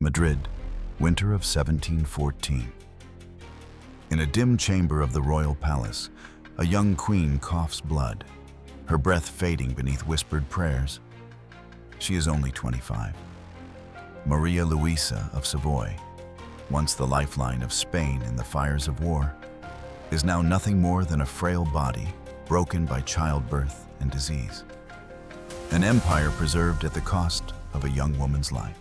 Madrid, winter of 1714. In a dim chamber of the royal palace, a young queen coughs blood, her breath fading beneath whispered prayers. She is only 25. Maria Luisa of Savoy, once the lifeline of Spain in the fires of war, is now nothing more than a frail body broken by childbirth and disease. An empire preserved at the cost of a young woman's life.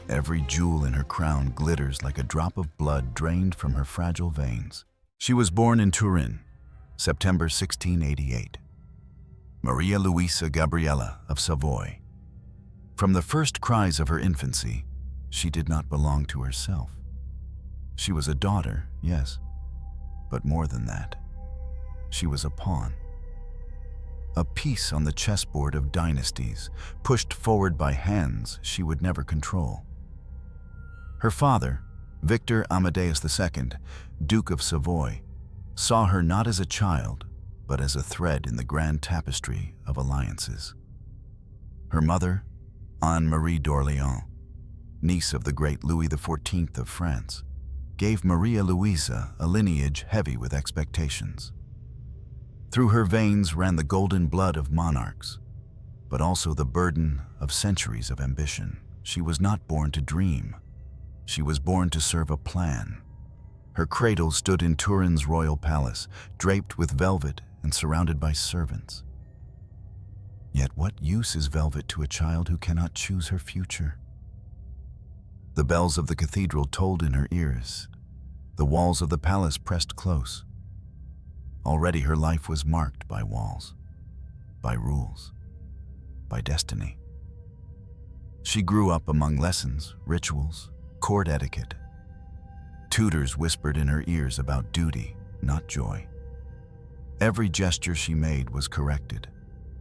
Every jewel in her crown glitters like a drop of blood drained from her fragile veins. She was born in Turin, September 1688. Maria Luisa Gabriella of Savoy. From the first cries of her infancy, she did not belong to herself. She was a daughter, yes, but more than that. She was a pawn. A piece on the chessboard of dynasties, pushed forward by hands she would never control. Her father, Victor Amadeus II, Duke of Savoy, saw her not as a child, but as a thread in the grand tapestry of alliances. Her mother, Anne-Marie d'Orléans, niece of the great Louis XIV of France, gave Maria Luisa a lineage heavy with expectations. Through her veins ran the golden blood of monarchs, but also the burden of centuries of ambition. She was not born to dream. She was born to serve a plan. Her cradle stood in Turin's royal palace, draped with velvet and surrounded by servants. Yet what use is velvet to a child who cannot choose her future? The bells of the cathedral tolled in her ears. The walls of the palace pressed close. Already her life was marked by walls, by rules, by destiny. She grew up among lessons, rituals, court etiquette. Tutors whispered in her ears about duty, not joy. Every gesture she made was corrected,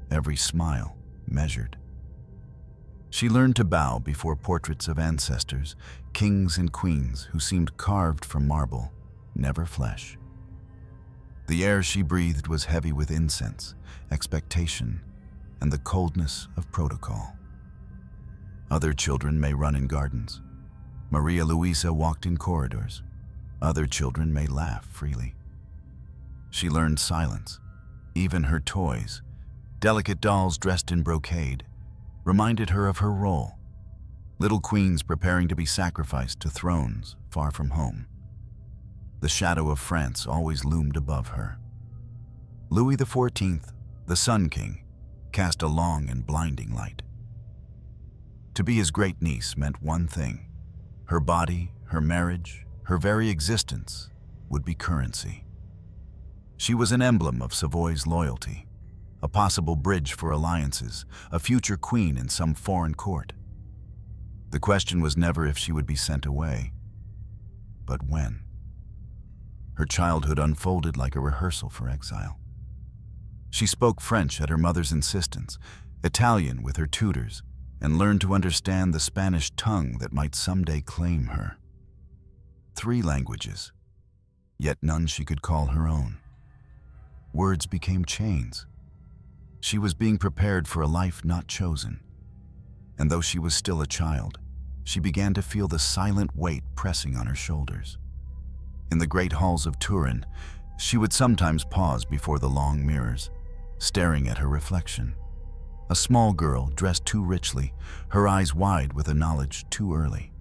every smile measured. She learned to bow before portraits of ancestors, kings and queens who seemed carved from marble, never flesh. The air she breathed was heavy with incense, expectation, and the coldness of protocol. Other children may run in gardens. Maria Luisa walked in corridors. Other children may laugh freely. She learned silence. Even her toys, delicate dolls dressed in brocade, reminded her of her role. Little queens preparing to be sacrificed to thrones far from home. The shadow of France always loomed above her. Louis XIV, the Sun King, cast a long and blinding light. To be his great niece meant one thing. Her body, her marriage, her very existence would be currency. She was an emblem of Savoy's loyalty, a possible bridge for alliances, a future queen in some foreign court. The question was never if she would be sent away, but when. Her childhood unfolded like a rehearsal for exile. She spoke French at her mother's insistence, Italian with her tutors, and learned to understand the Spanish tongue that might someday claim her. 3 languages, yet none she could call her own. Words became chains. She was being prepared for a life not chosen. And though she was still a child, she began to feel the silent weight pressing on her shoulders. In the great halls of Turin, she would sometimes pause before the long mirrors, staring at her reflection. A small girl dressed too richly, her eyes wide with a knowledge too early.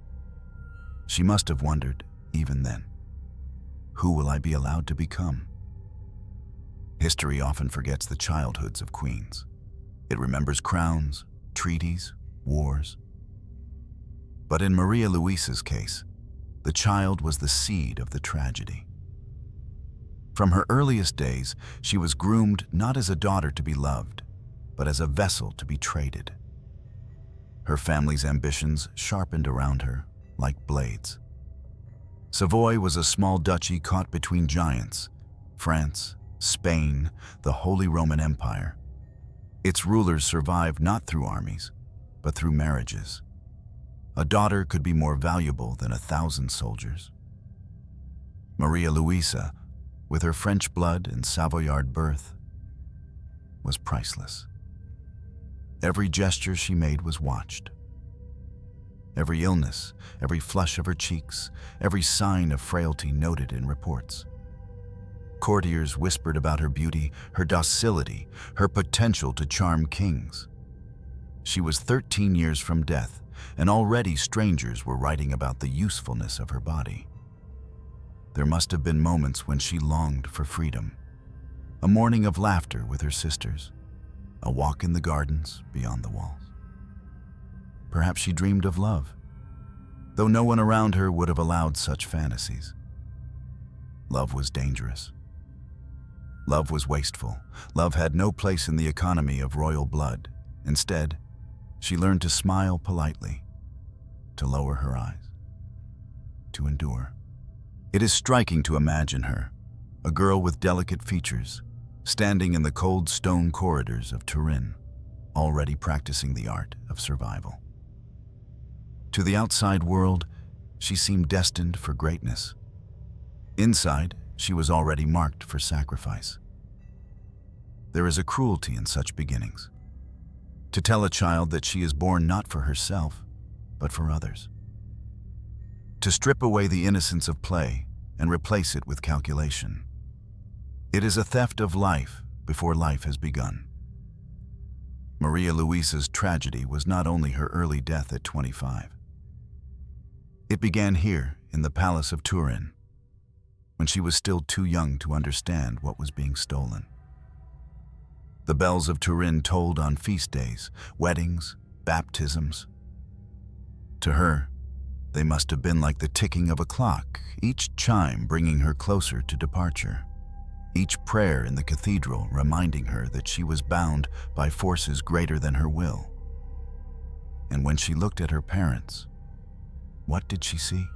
She must have wondered, even then, who will I be allowed to become? History often forgets the childhoods of queens. It remembers crowns, treaties, wars. But in Maria Luisa's case, the child was the seed of the tragedy. From her earliest days, she was groomed not as a daughter to be loved, but as a vessel to be traded. Her family's ambitions sharpened around her like blades. Savoy was a small duchy caught between giants, France, Spain, the Holy Roman Empire. Its rulers survived not through armies, but through marriages. A daughter could be more valuable than 1,000 soldiers. Maria Luisa, with her French blood and Savoyard birth, was priceless. Every gesture she made was watched. every illness, every flush of her cheeks, every sign of frailty noted in reports. Courtiers whispered about her beauty, her docility, her potential to charm kings. She was 13 years from death, and already strangers were writing about the usefulness of her body. There must have been moments when she longed for freedom. A morning of laughter with her sisters, a walk in the gardens beyond the walls. Perhaps she dreamed of love, though no one around her would have allowed such fantasies. Love was dangerous. Love was wasteful. Love had no place in the economy of royal blood. Instead, she learned to smile politely, to lower her eyes, to endure. It is striking to imagine her, a girl with delicate features, standing in the cold stone corridors of Turin, already practicing the art of survival. To the outside world, she seemed destined for greatness. Inside, she was already marked for sacrifice. There is a cruelty in such beginnings. To tell a child that she is born not for herself, but for others. To strip away the innocence of play and replace it with calculation. It is a theft of life before life has begun. Maria Luisa's tragedy was not only her early death at 25. It began here in the Palace of Turin, when she was still too young to understand what was being stolen. The bells of Turin tolled on feast days, weddings, baptisms. To her, they must have been like the ticking of a clock, each chime bringing her closer to departure, each prayer in the cathedral reminding her that she was bound by forces greater than her will. And when she looked at her parents, what did she see?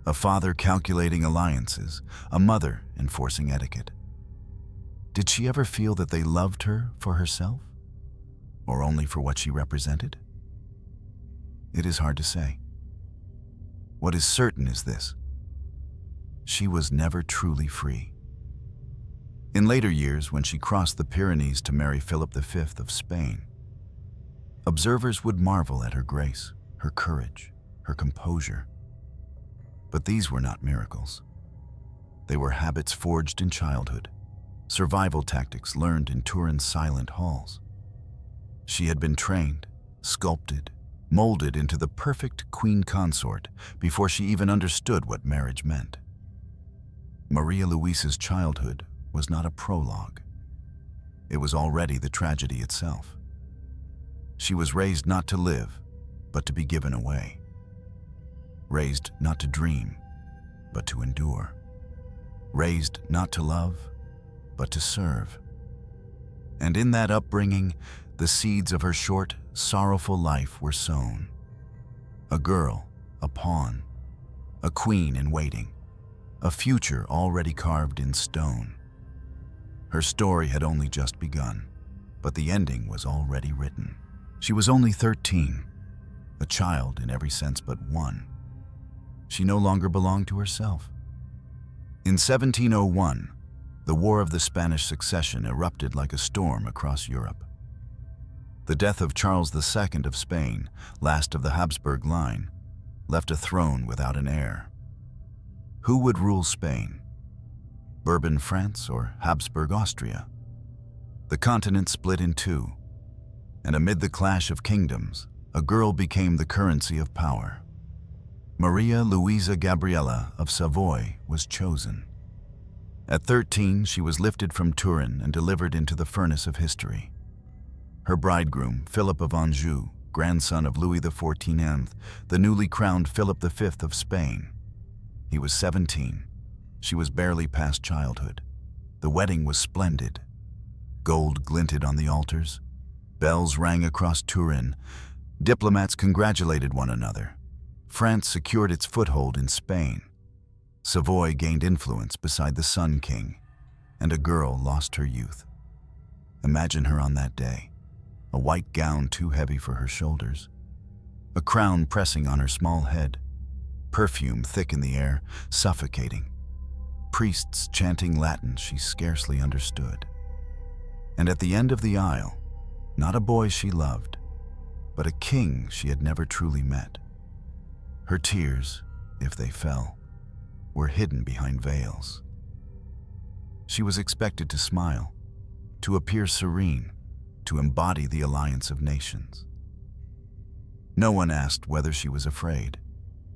A father calculating alliances, a mother enforcing etiquette. Did she ever feel that they loved her for herself, or only for what she represented? It is hard to say. What is certain is this: she was never truly free. In later years, when she crossed the Pyrenees to marry Philip V of Spain, observers would marvel at her grace, her courage, her composure. But these were not miracles. They were habits forged in childhood, survival tactics learned in Turin's silent halls. She had been trained, sculpted, molded into the perfect queen consort before she even understood what marriage meant. Maria Luisa's childhood was not a prologue. It was already the tragedy itself. She was raised not to live, but to be given away. Raised not to dream, but to endure. Raised not to love, but to serve. And in that upbringing, the seeds of her short, sorrowful life were sown. A girl, a pawn, a queen in waiting, a future already carved in stone. Her story had only just begun, but the ending was already written. She was only 13, a child in every sense but one. She no longer belonged to herself. In 1701, the War of the Spanish Succession erupted like a storm across Europe. The death of Charles II of Spain, last of the Habsburg line, left a throne without an heir. Who would rule Spain? Bourbon France or Habsburg Austria? The continent split in two, and amid the clash of kingdoms, a girl became the currency of power. Maria Luisa Gabriella of Savoy was chosen. At 13, she was lifted from Turin and delivered into the furnace of history. Her bridegroom, Philip of Anjou, grandson of Louis XIV, the newly crowned Philip V of Spain. He was 17. She was barely past childhood. The wedding was splendid. Gold glinted on the altars. Bells rang across Turin. Diplomats congratulated one another. France secured its foothold in Spain. Savoy gained influence beside the Sun King, and a girl lost her youth. Imagine her on that day, a white gown too heavy for her shoulders, a crown pressing on her small head, perfume thick in the air, suffocating, priests chanting Latin she scarcely understood. And at the end of the aisle, not a boy she loved, but a king she had never truly met. Her tears, if they fell, were hidden behind veils. She was expected to smile, to appear serene, to embody the alliance of nations. No one asked whether she was afraid.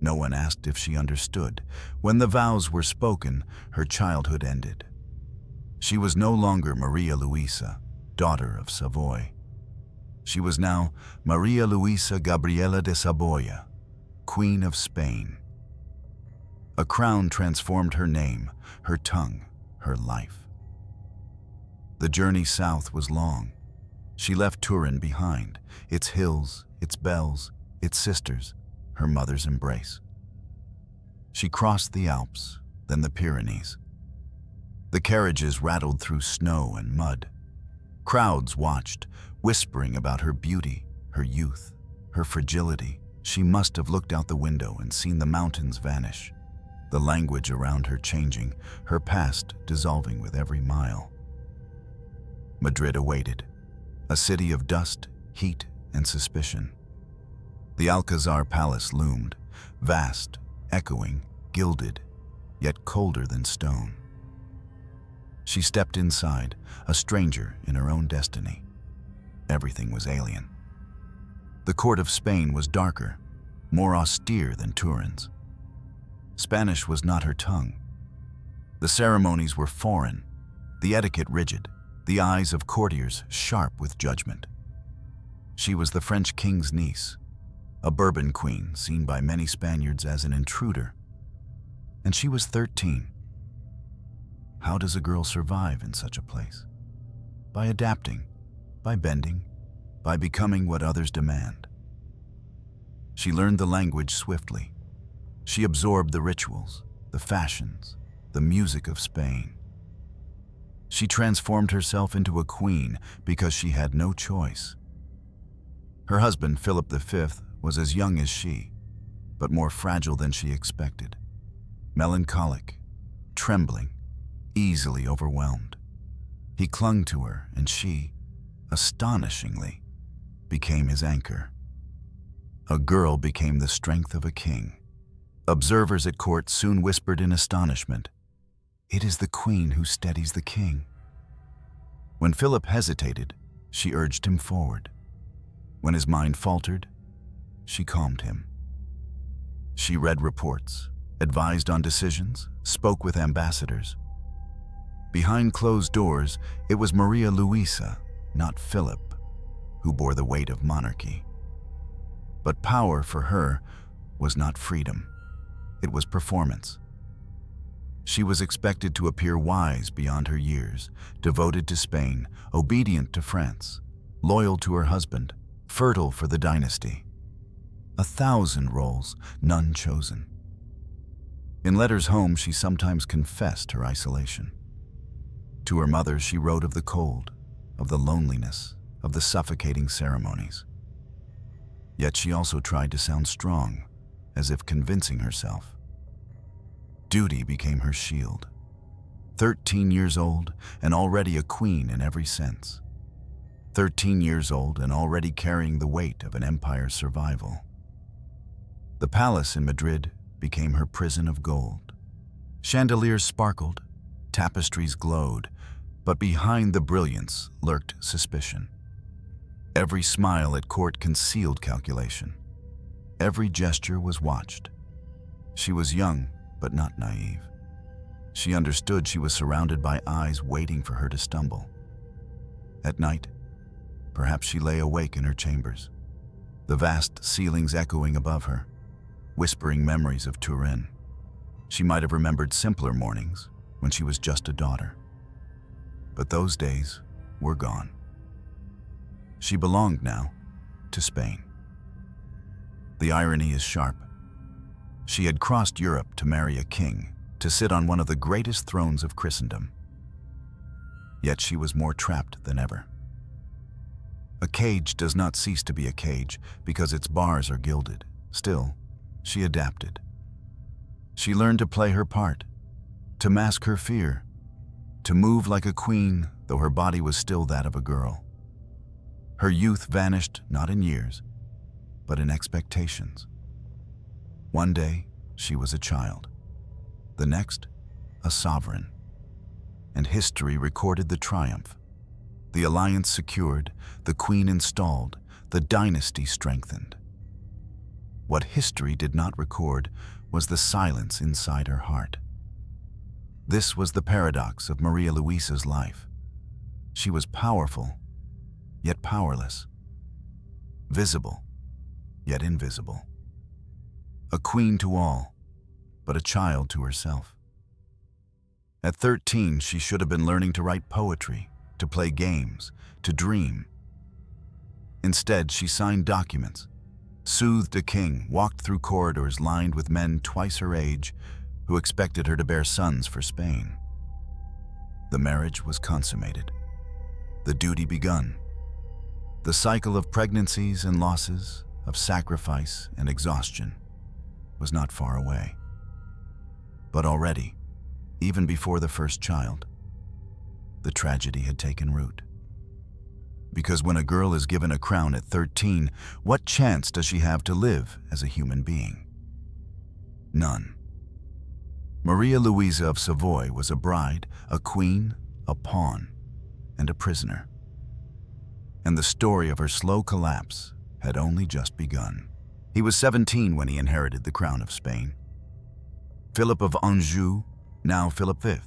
No one asked if she understood. When the vows were spoken, her childhood ended. She was no longer Maria Luisa, daughter of Savoy. She was now Maria Luisa Gabriela de Saboya, Queen of Spain. A crown transformed her name, her tongue, her life. The journey south was long. She left Turin behind, its hills, its bells, its sisters, her mother's embrace. She crossed the Alps, then the Pyrenees. The carriages rattled through snow and mud. Crowds watched, whispering about her beauty, her youth, her fragility. She must have looked out the window and seen the mountains vanish, the language around her changing, her past dissolving with every mile. Madrid awaited, a city of dust, heat, and suspicion. The Alcazar Palace loomed, vast, echoing, gilded, yet colder than stone. She stepped inside, a stranger in her own destiny. Everything was alien. The court of Spain was darker, more austere than Turin's. Spanish was not her tongue. The ceremonies were foreign, the etiquette rigid, the eyes of courtiers sharp with judgment. She was the French king's niece, a Bourbon queen seen by many Spaniards as an intruder. And she was 13. How does a girl survive in such a place? By adapting, by bending, by becoming what others demand. She learned the language swiftly. She absorbed the rituals, the fashions, the music of Spain. She transformed herself into a queen because she had no choice. Her husband, Philip V, was as young as she, but more fragile than she expected. Melancholic, trembling, easily overwhelmed. He clung to her, and she, astonishingly, became his anchor. A girl became the strength of a king. Observers at court soon whispered in astonishment, "It is the queen who steadies the king." When Philip hesitated, she urged him forward. When his mind faltered, she calmed him. She read reports, advised on decisions, spoke with ambassadors. Behind closed doors, it was Maria Luisa, not Philip, who bore the weight of monarchy. But power for her was not freedom. It was performance. She was expected to appear wise beyond her years, devoted to Spain, obedient to France, loyal to her husband, fertile for the dynasty. 1,000 roles, none chosen. In letters home, she sometimes confessed her isolation. To her mother, she wrote of the cold, of the loneliness, of the suffocating ceremonies. Yet she also tried to sound strong, as if convincing herself. Duty became her shield. 13 years old and already a queen in every sense. 13 years old and already carrying the weight of an empire's survival. The palace in Madrid became her prison of gold. Chandeliers sparkled, tapestries glowed, but behind the brilliance lurked suspicion. Every smile at court concealed calculation. Every gesture was watched. She was young, but not naive. She understood she was surrounded by eyes waiting for her to stumble. At night, perhaps she lay awake in her chambers, the vast ceilings echoing above her, whispering memories of Turin. She might have remembered simpler mornings when she was just a daughter. But those days were gone. She belonged now to Spain. The irony is sharp. She had crossed Europe to marry a king, to sit on one of the greatest thrones of Christendom. Yet she was more trapped than ever. A cage does not cease to be a cage because its bars are gilded. Still, she adapted. She learned to play her part, to mask her fear, to move like a queen, though her body was still that of a girl. Her youth vanished not in years, but in expectations. One day, she was a child. The next, a sovereign. And history recorded the triumph. The alliance secured, the queen installed, the dynasty strengthened. What history did not record was the silence inside her heart. This was the paradox of Maria Luisa's life. She was powerful, yet powerless. Visible, yet invisible. A queen to all, but a child to herself. At 13, she should have been learning to write poetry, to play games, to dream. Instead, she signed documents, soothed a king, walked through corridors lined with men twice her age who expected her to bear sons for Spain. The marriage was consummated. The duty begun. The cycle of pregnancies and losses, of sacrifice and exhaustion, was not far away. But already, even before the first child, the tragedy had taken root. Because when a girl is given a crown at 13, what chance does she have to live as a human being? None. Maria Luisa of Savoy was a bride, a queen, a pawn, and a prisoner. And the story of her slow collapse had only just begun. He was 17 when he inherited the crown of Spain. Philip of Anjou, now Philip V.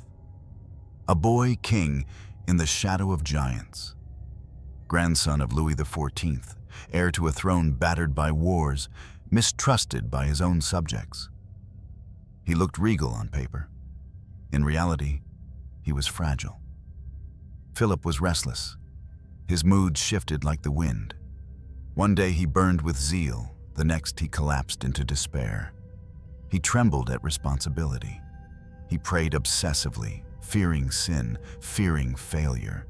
A boy king in the shadow of giants. Grandson of Louis XIV, heir to a throne battered by wars, mistrusted by his own subjects. He looked regal on paper. In reality, he was fragile. Philip was restless. His moods shifted like the wind. One day he burned with zeal, the next he collapsed into despair. He trembled at responsibility. He prayed obsessively, fearing sin, fearing failure.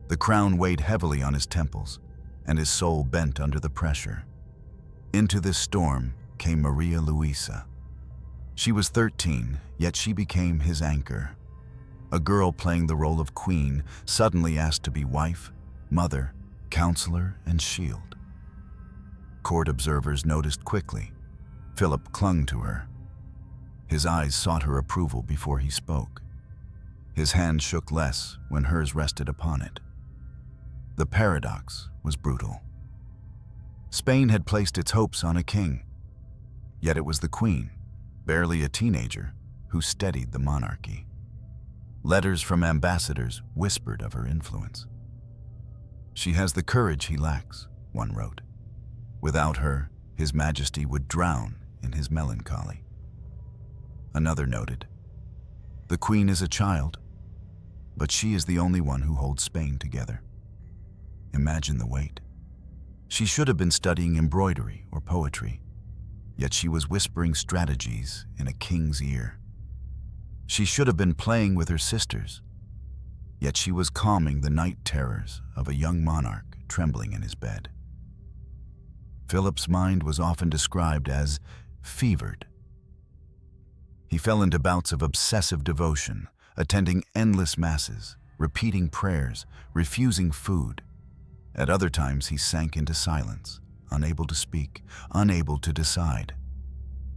The crown weighed heavily on his temples, and his soul bent under the pressure. Into this storm came Maria Luisa. She was 13, yet she became his anchor. A girl playing the role of queen, suddenly asked to be wife, mother, counselor, and shield. Court observers noticed quickly. Philip clung to her. His eyes sought her approval before he spoke. His hand shook less when hers rested upon it. The paradox was brutal. Spain had placed its hopes on a king, yet it was the queen, barely a teenager, who steadied the monarchy. Letters from ambassadors whispered of her influence. "She has the courage he lacks," one wrote. Without her, His Majesty would drown in his melancholy. Another noted, "The Queen is a child, but she is the only one who holds Spain together." Imagine the weight. She should have been studying embroidery or poetry, yet she was whispering strategies in a king's ear. She should have been playing with her sisters, yet she was calming the night terrors of a young monarch trembling in his bed. Philip's mind was often described as fevered. He fell into bouts of obsessive devotion, attending endless masses, repeating prayers, refusing food. At other times, he sank into silence, unable to speak, unable to decide.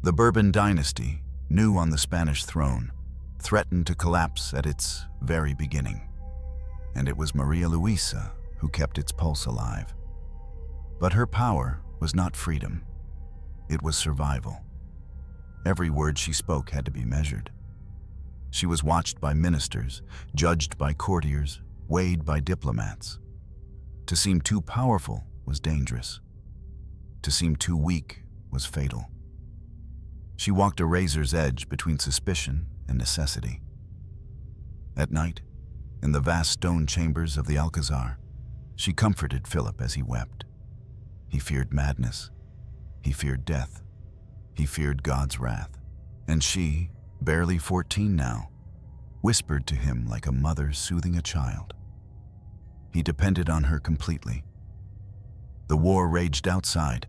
The Bourbon dynasty, new on the Spanish throne, threatened to collapse at its very beginning. And it was Maria Luisa who kept its pulse alive. But her power was not freedom. It was survival. Every word she spoke had to be measured. She was watched by ministers, judged by courtiers, weighed by diplomats. To seem too powerful was dangerous. To seem too weak was fatal. She walked a razor's edge between suspicion and necessity. At night, in the vast stone chambers of the Alcazar, she comforted Philip as he wept. He feared madness. He feared death. He feared God's wrath. And she, barely 14 now, whispered to him like a mother soothing a child. He depended on her completely. The war raged outside.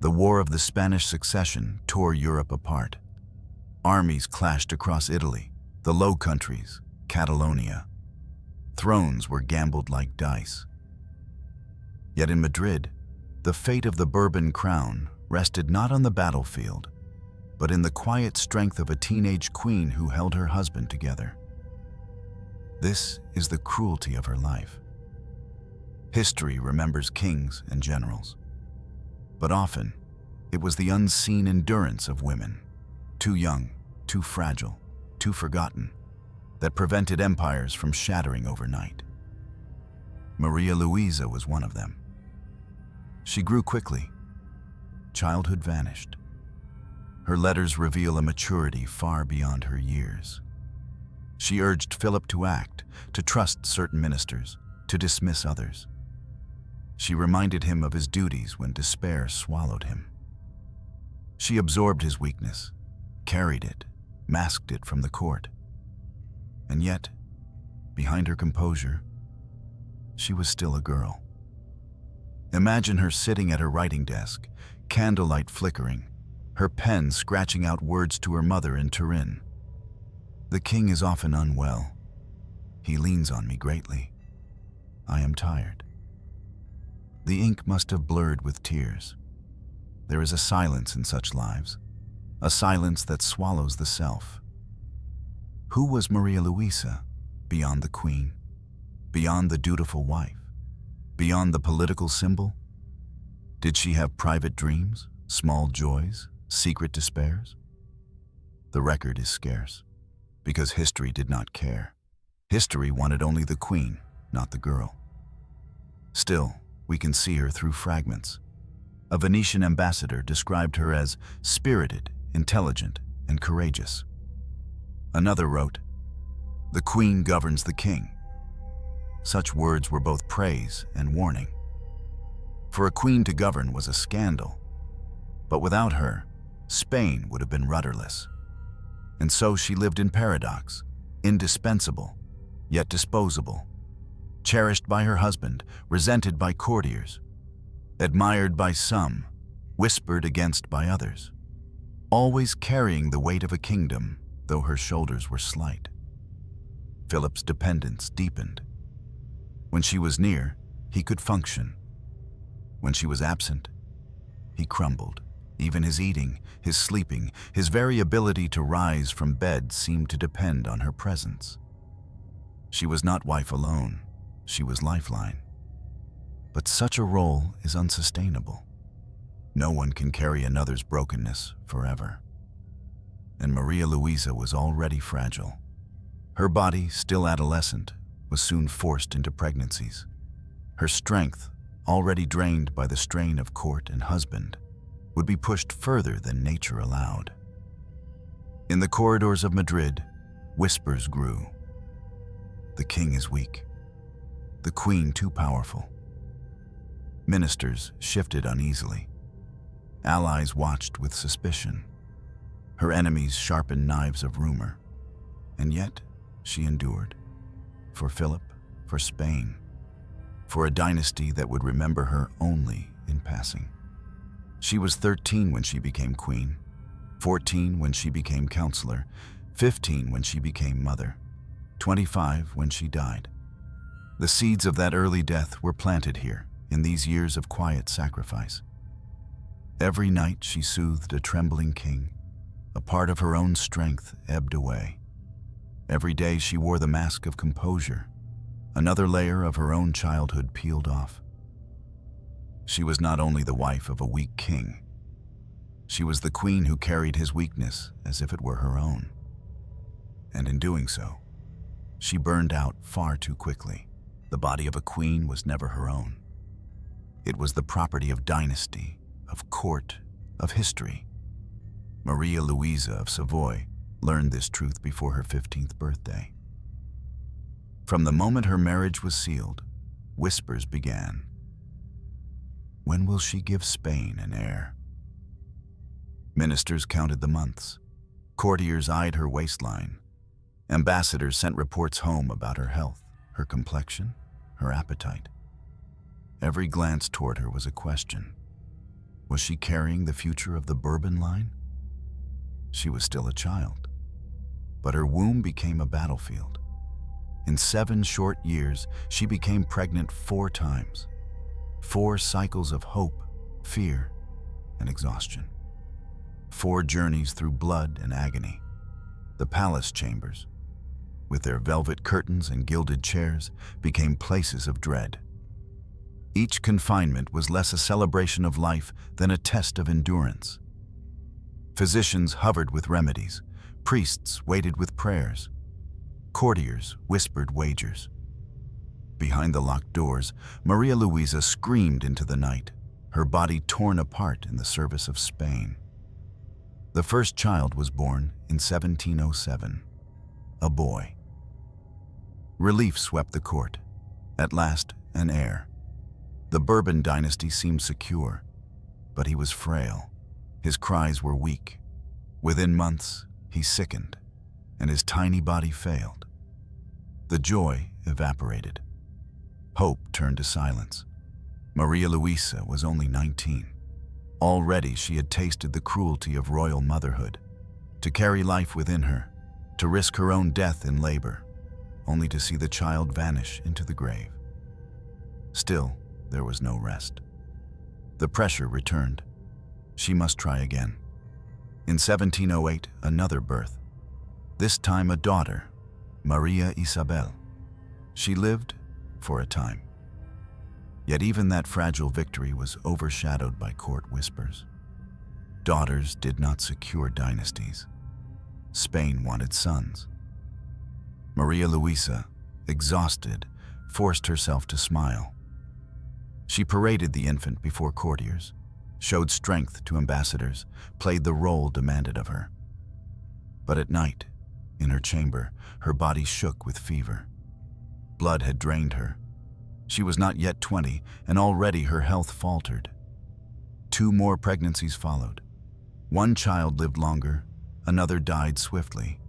The War of the Spanish Succession tore Europe apart. Armies clashed across Italy, the Low Countries, Catalonia. Thrones were gambled like dice. Yet in Madrid, The fate of the Bourbon crown rested not on the battlefield, but in the quiet strength of a teenage queen who held her husband together. This is the cruelty of her life. History remembers kings and generals, but often it was the unseen endurance of women, too young, too fragile, too forgotten, that prevented empires from shattering overnight. Maria Luisa was one of them. She grew quickly. Childhood vanished. Her letters reveal a maturity far beyond her years. She urged Philip to act, to trust certain ministers, to dismiss others. She reminded him of his duties when despair swallowed him. She absorbed his weakness, carried it, masked it from the court. And yet, behind her composure, she was still a girl. Imagine her sitting at her writing desk, candlelight flickering, her pen scratching out words to her mother in Turin. "The king is often unwell. He leans on me greatly. I am tired." The ink must have blurred with tears. There is a silence in such lives, a silence that swallows the self. Who was Maria Luisa beyond the queen, beyond the dutiful wife, beyond the political symbol? Did she have private dreams, small joys, secret despairs? The record is scarce, because history did not care. History wanted only the queen, not the girl. Still, we can see her through fragments. A Venetian ambassador described her as spirited, intelligent, and courageous. Another wrote, "The queen governs the king." Such words were both praise and warning. For a queen to govern was a scandal, but without her, Spain would have been rudderless. And so she lived in paradox, indispensable, yet disposable, cherished by her husband, resented by courtiers, admired by some, whispered against by others, always carrying the weight of a kingdom, though her shoulders were slight. Philip's dependence deepened. When she was near, he could function. When she was absent, he crumbled. Even his eating, his sleeping, his very ability to rise from bed seemed to depend on her presence. She was not wife alone, she was lifeline. But such a role is unsustainable. No one can carry another's brokenness forever. And Maria Luisa was already fragile. Her body, still adolescent, was soon forced into pregnancies. Her strength, already drained by the strain of court and husband, would be pushed further than nature allowed. In the corridors of Madrid, whispers grew. The king is weak. The queen too powerful. Ministers shifted uneasily. Allies watched with suspicion. Her enemies sharpened knives of rumor. And yet, she endured. For Philip, for Spain, for a dynasty that would remember her only in passing. She was 13 when she became queen, 14 when she became counselor, 15 when she became mother, 25 when she died. The seeds of that early death were planted here, in these years of quiet sacrifice. Every night she soothed a trembling king. A part of her own strength ebbed away. Every day she wore the mask of composure. Another layer of her own childhood peeled off. She was not only the wife of a weak king. She was the queen who carried his weakness as if it were her own. And in doing so, she burned out far too quickly. The body of a queen was never her own. It was the property of dynasty, of court, of history. Maria Luisa of Savoy learned this truth before her 15th birthday. From the moment her marriage was sealed, whispers began. When will she give Spain an heir? Ministers counted the months. Courtiers eyed her waistline. Ambassadors sent reports home about her health, her complexion, her appetite. Every glance toward her was a question. Was she carrying the future of the Bourbon line? She was still a child, but her womb became a battlefield. In 7 short years, she became pregnant 4 times. 4 cycles of hope fear, and exhaustion. 4 journeys through blood and agony. The palace chambers, with their velvet curtains and gilded chairs, became places of dread. Each confinement was less a celebration of life than a test of endurance. Physicians hovered with remedies, priests waited with prayers, courtiers whispered wagers. Behind the locked doors, Maria Luisa screamed into the night, her body torn apart in the service of Spain. The first child was born in 1707, a boy. Relief swept the court. At last, an heir. The Bourbon dynasty seemed secure, but he was frail. His cries were weak. Within months, he sickened, and his tiny body failed. The joy evaporated. Hope turned to silence. Maria Luisa was only 19. Already she had tasted the cruelty of royal motherhood. To carry life within her, to risk her own death in labor, only to see the child vanish into the grave. Still, there was no rest. The pressure returned. She must try again. In 1708, another birth. This time a daughter, Maria Isabel. She lived for a time. Yet even that fragile victory was overshadowed by court whispers. Daughters did not secure dynasties. Spain wanted sons. Maria Luisa, exhausted, forced herself to smile. She paraded the infant before courtiers, showed strength to ambassadors, played the role demanded of her. But at night, in her chamber, her body shook with fever. Blood had drained her. She was not yet 20, and already her health faltered. 2 more pregnancies followed. One child lived longer, another died swiftly.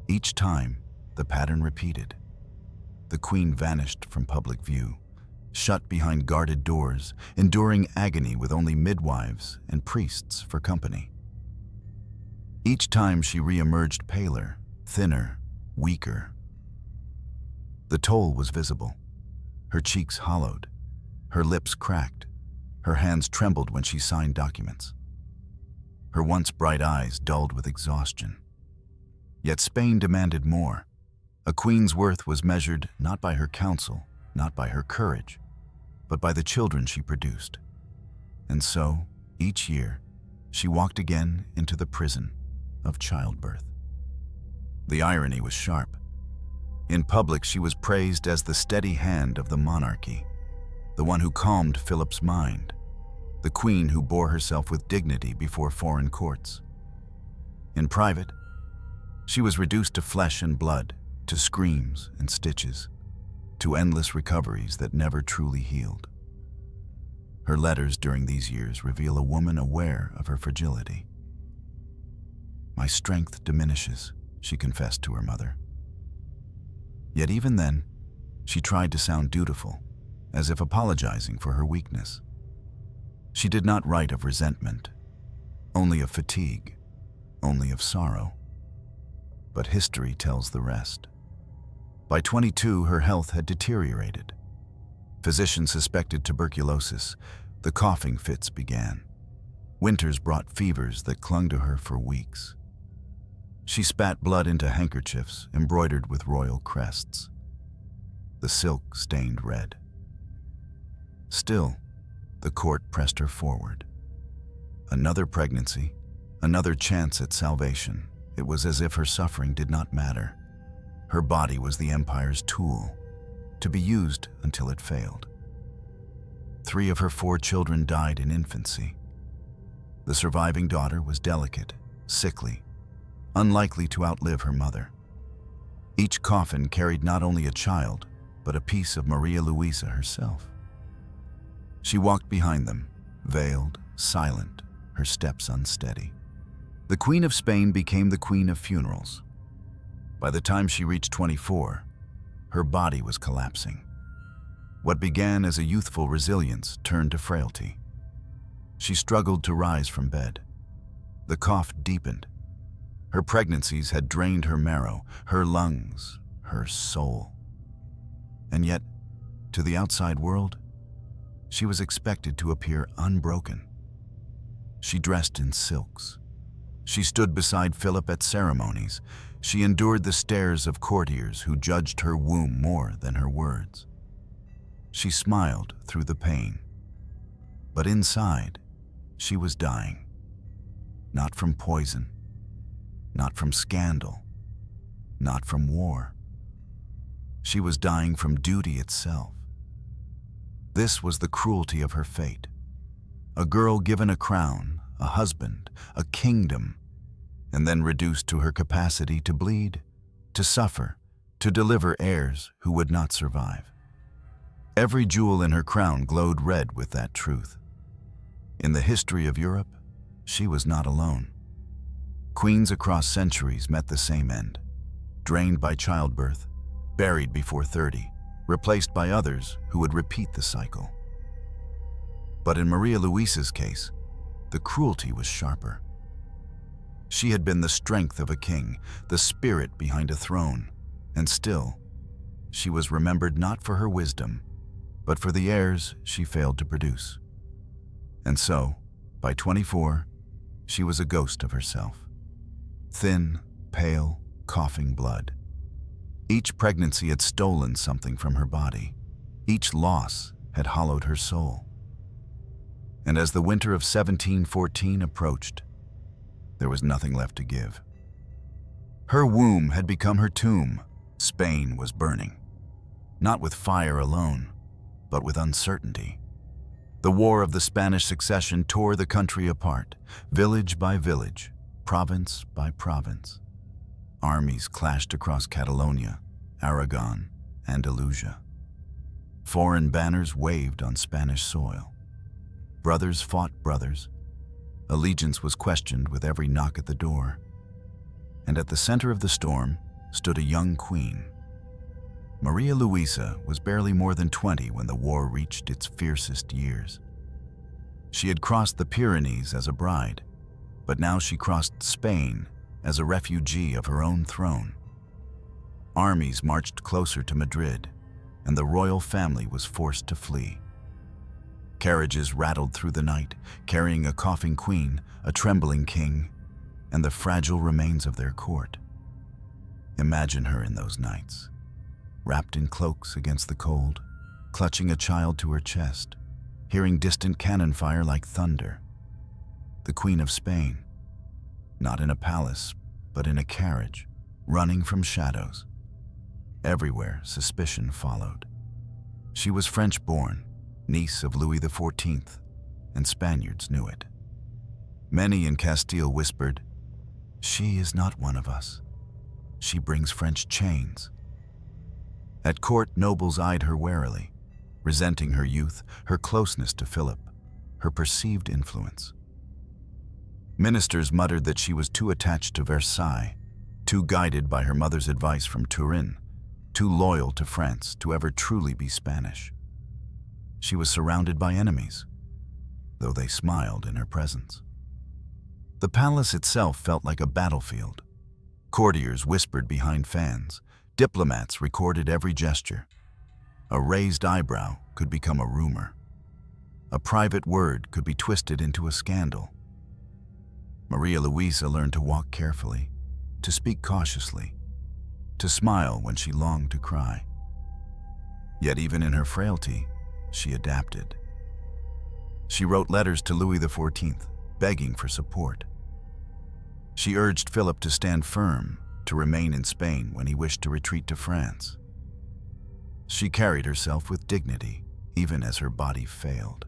Each time, the pattern repeated. The queen vanished from public view, shut behind guarded doors, enduring agony with only midwives and priests for company. Each time she re-emerged paler, thinner, weaker. The toll was visible. Her cheeks hollowed, her lips cracked, her hands trembled when she signed documents. Her once bright eyes dulled with exhaustion. Yet Spain demanded more. A queen's worth was measured not by her counsel, not by her courage, but by the children she produced. And so, each year, she walked again into the prison of childbirth. The irony was sharp. In public, she was praised as the steady hand of the monarchy, the one who calmed Philip's mind, the queen who bore herself with dignity before foreign courts. In private, she was reduced to flesh and blood, to screams and stitches, to endless recoveries that never truly healed. Her letters during these years reveal a woman aware of her fragility. "My strength diminishes," she confessed to her mother. Yet even then, she tried to sound dutiful, as if apologizing for her weakness. She did not write of resentment, only of fatigue, only of sorrow. But history tells the rest. By 22, her health had deteriorated. Physicians suspected tuberculosis. The coughing fits began. Winters brought fevers that clung to her for weeks. She spat blood into handkerchiefs embroidered with royal crests. The silk stained red. Still, the court pressed her forward. Another pregnancy, another chance at salvation. It was as if her suffering did not matter. Her body was the empire's tool, to be used until it failed. 3 of her 4 children died in infancy. The surviving daughter was delicate, sickly, unlikely to outlive her mother. Each coffin carried not only a child, but a piece of Maria Luisa herself. She walked behind them, veiled, silent, her steps unsteady. The Queen of Spain became the Queen of Funerals. By the time she reached 24, her body was collapsing. What began as a youthful resilience turned to frailty. She struggled to rise from bed. The cough deepened. Her pregnancies had drained her marrow, her lungs, her soul. And yet, to the outside world, she was expected to appear unbroken. She dressed in silks. She stood beside Philip at ceremonies. She endured the stares of courtiers who judged her womb more than her words. She smiled through the pain. But inside, she was dying. Not from poison, not from scandal, not from war. She was dying from duty itself. This was the cruelty of her fate. A girl given a crown, a husband, a kingdom, and then reduced to her capacity to bleed, to suffer, to deliver heirs who would not survive. Every jewel in her crown glowed red with that truth. In the history of Europe, she was not alone. Queens across centuries met the same end, drained by childbirth, buried before 30, replaced by others who would repeat the cycle. But in Maria Luisa's case, the cruelty was sharper. She had been the strength of a king, the spirit behind a throne, and still, she was remembered not for her wisdom, but for the heirs she failed to produce. And so, by 24, she was a ghost of herself. Thin, pale, coughing blood. Each pregnancy had stolen something from her body. Each loss had hollowed her soul. And as the winter of 1714 approached, there was nothing left to give. Her womb had become her tomb. Spain was burning. Not with fire alone, but with uncertainty. The War of the Spanish Succession tore the country apart, village by village, province by province. Armies clashed across Catalonia, Aragon, Andalusia. Foreign banners waved on Spanish soil. Brothers fought brothers. Allegiance was questioned with every knock at the door. And at the center of the storm stood a young queen. Maria Luisa was barely more than 20 when the war reached its fiercest years. She had crossed the Pyrenees as a bride, but now she crossed Spain as a refugee of her own throne. Armies marched closer to Madrid, and the royal family was forced to flee. Carriages rattled through the night, carrying a coughing queen, a trembling king, and the fragile remains of their court. Imagine her in those nights, wrapped in cloaks against the cold, clutching a child to her chest, hearing distant cannon fire like thunder. The Queen of Spain, not in a palace, but in a carriage, running from shadows. Everywhere, suspicion followed. She was French-born, niece of Louis XIV, and Spaniards knew it. Many in Castile whispered, "She is not one of us. She brings French chains." At court, nobles eyed her warily, resenting her youth, her closeness to Philip, her perceived influence. Ministers muttered that she was too attached to Versailles, too guided by her mother's advice from Turin, too loyal to France to ever truly be Spanish. She was surrounded by enemies, though they smiled in her presence. The palace itself felt like a battlefield. Courtiers whispered behind fans. Diplomats recorded every gesture. A raised eyebrow could become a rumor. A private word could be twisted into a scandal. Maria Luisa learned to walk carefully, to speak cautiously, to smile when she longed to cry. Yet even in her frailty, she adapted. She wrote letters to Louis XIV, begging for support. She urged Philip to stand firm, to remain in Spain when he wished to retreat to France. She carried herself with dignity, even as her body failed.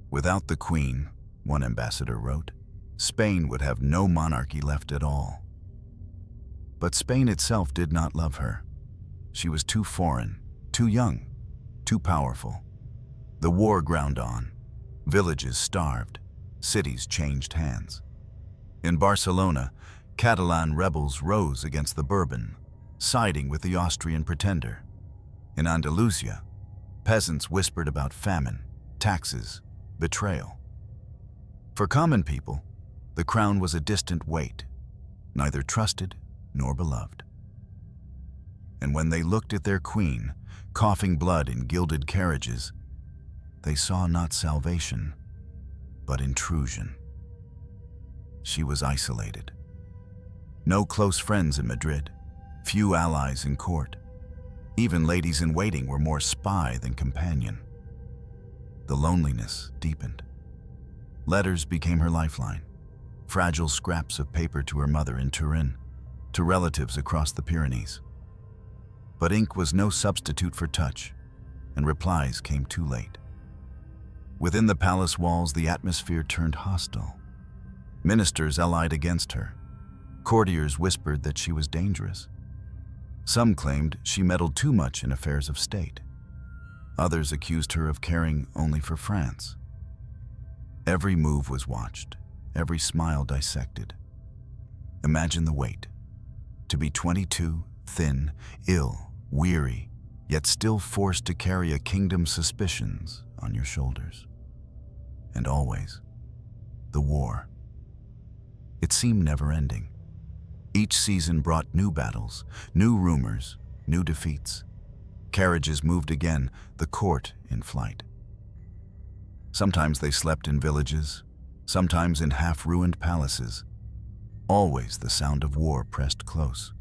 Without the Queen, one ambassador wrote, Spain would have no monarchy left at all. But Spain itself did not love her. She was too foreign, too young, too powerful. The war ground on. Villages starved. Cities changed hands. In Barcelona, Catalan rebels rose against the Bourbon, siding with the Austrian pretender. In Andalusia, peasants whispered about famine, taxes, betrayal. For common people, the crown was a distant weight, neither trusted nor beloved. And when they looked at their queen, coughing blood in gilded carriages, they saw not salvation, but intrusion. she was isolated. No close friends in Madrid, few allies in court. Even ladies-in-waiting were more spy than companion. The loneliness deepened. Letters became her lifeline, fragile scraps of paper to her mother in Turin, to relatives across the Pyrenees. But ink was no substitute for touch, and replies came too late. Within the palace walls, the atmosphere turned hostile. Ministers allied against her. Courtiers whispered that she was dangerous. Some claimed she meddled too much in affairs of state. Others accused her of caring only for France. Every move was watched, every smile dissected. Imagine the weight. To be 22, thin, ill, weary, yet still forced to carry a kingdom's suspicions on your shoulders. And always, the war. It seemed never-ending. Each season brought new battles, new rumors, new defeats. Carriages moved again, the court in flight. Sometimes they slept in villages, sometimes in half-ruined palaces. Always the sound of war pressed close.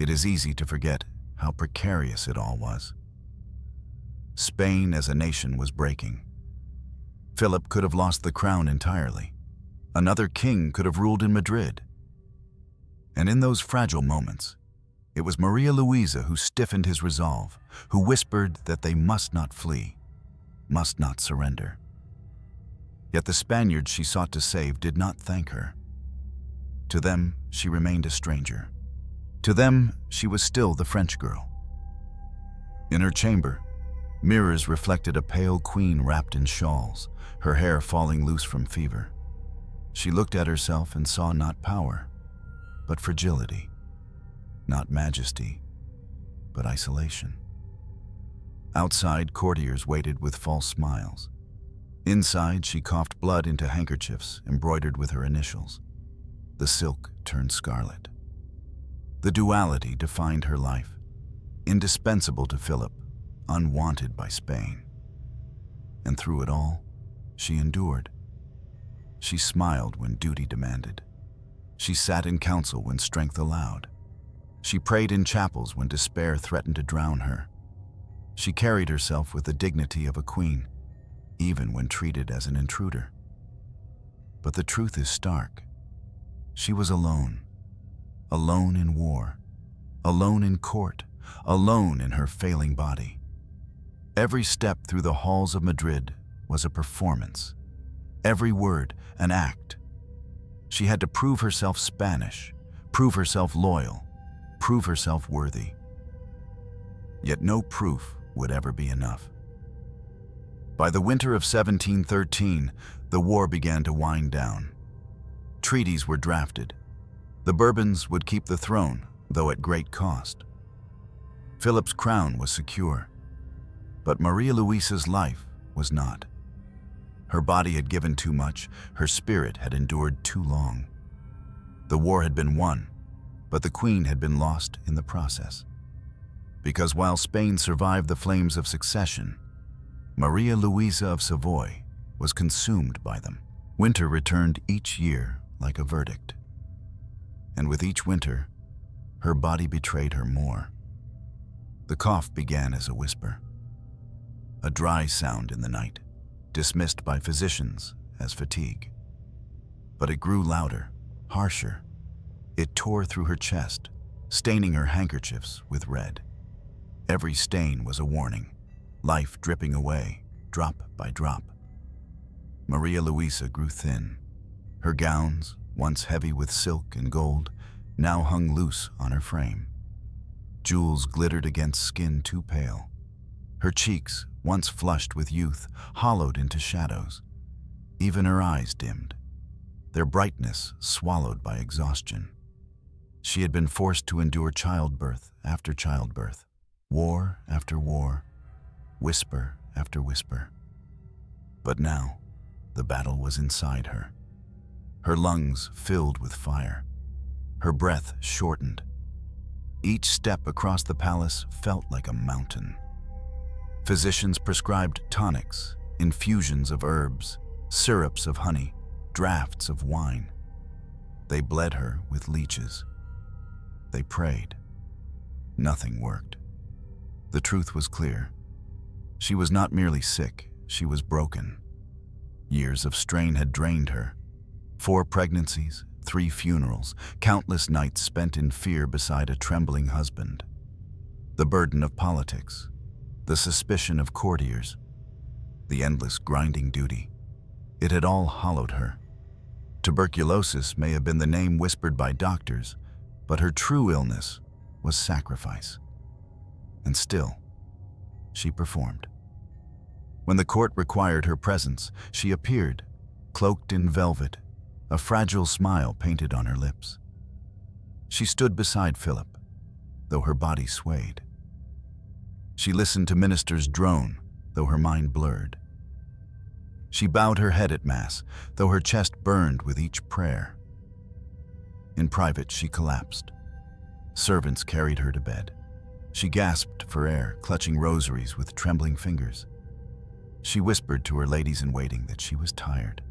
It is easy to forget how precarious it all was. Spain as a nation was breaking. Philip could have lost the crown entirely. Another king could have ruled in Madrid. And in those fragile moments, it was Maria Luisa who stiffened his resolve, who whispered that they must not flee, must not surrender. Yet the Spaniards she sought to save did not thank her. To them, she remained a stranger. To them, she was still the French girl. In her chamber, mirrors reflected a pale queen wrapped in shawls, her hair falling loose from fever. She looked at herself and saw not power, but fragility, not majesty, but isolation. Outside, courtiers waited with false smiles. Inside, she coughed blood into handkerchiefs embroidered with her initials. The silk turned scarlet. The duality defined her life, indispensable to Philip, unwanted by Spain. And through it all, she endured. She smiled when duty demanded. She sat in council when strength allowed. She prayed in chapels when despair threatened to drown her. She carried herself with the dignity of a queen, even when treated as an intruder. But the truth is stark. She was alone. Alone in war. Alone in court. Alone in her failing body. Every step through the halls of Madrid was a performance. Every word, an act. She had to prove herself Spanish, prove herself loyal, prove herself worthy. Yet no proof would ever be enough. By the winter of 1713, the war began to wind down. Treaties were drafted. The Bourbons would keep the throne, though at great cost. Philip's crown was secure, but Maria Luisa's life was not. Her body had given too much, her spirit had endured too long. The war had been won, but the queen had been lost in the process. Because while Spain survived the flames of succession, Maria Luisa of Savoy was consumed by them. Winter returned each year like a verdict. And with each winter, her body betrayed her more. The cough began as a whisper, a dry sound in the night, dismissed by physicians as fatigue. But it grew louder, harsher. It tore through her chest, staining her handkerchiefs with red. Every stain was a warning, life dripping away, drop by drop. Maria Luisa grew thin. Her gowns, once heavy with silk and gold, now hung loose on her frame. Jewels glittered against skin too pale. Her cheeks, once flushed with youth, hollowed into shadows. Even her eyes dimmed, their brightness swallowed by exhaustion. She had been forced to endure childbirth after childbirth, war after war, whisper after whisper. But now, the battle was inside her. Her lungs filled with fire. Her breath shortened. Each step across the palace felt like a mountain. Physicians prescribed tonics, infusions of herbs, syrups of honey, draughts of wine. They bled her with leeches. They prayed. Nothing worked. The truth was clear. She was not merely sick, she was broken. Years of strain had drained her. 4 pregnancies, 3 funerals, countless nights spent in fear beside a trembling husband. The burden of politics, the suspicion of courtiers, the endless grinding duty. It had all hollowed her. Tuberculosis may have been the name whispered by doctors, but her true illness was sacrifice. And still, she performed. When the court required her presence, she appeared, cloaked in velvet, a fragile smile painted on her lips. She stood beside Philip, though her body swayed. She listened to ministers drone, though her mind blurred. She bowed her head at Mass, though her chest burned with each prayer. In private, she collapsed. Servants carried her to bed. She gasped for air, clutching rosaries with trembling fingers. She whispered to her ladies-in-waiting that she was tired,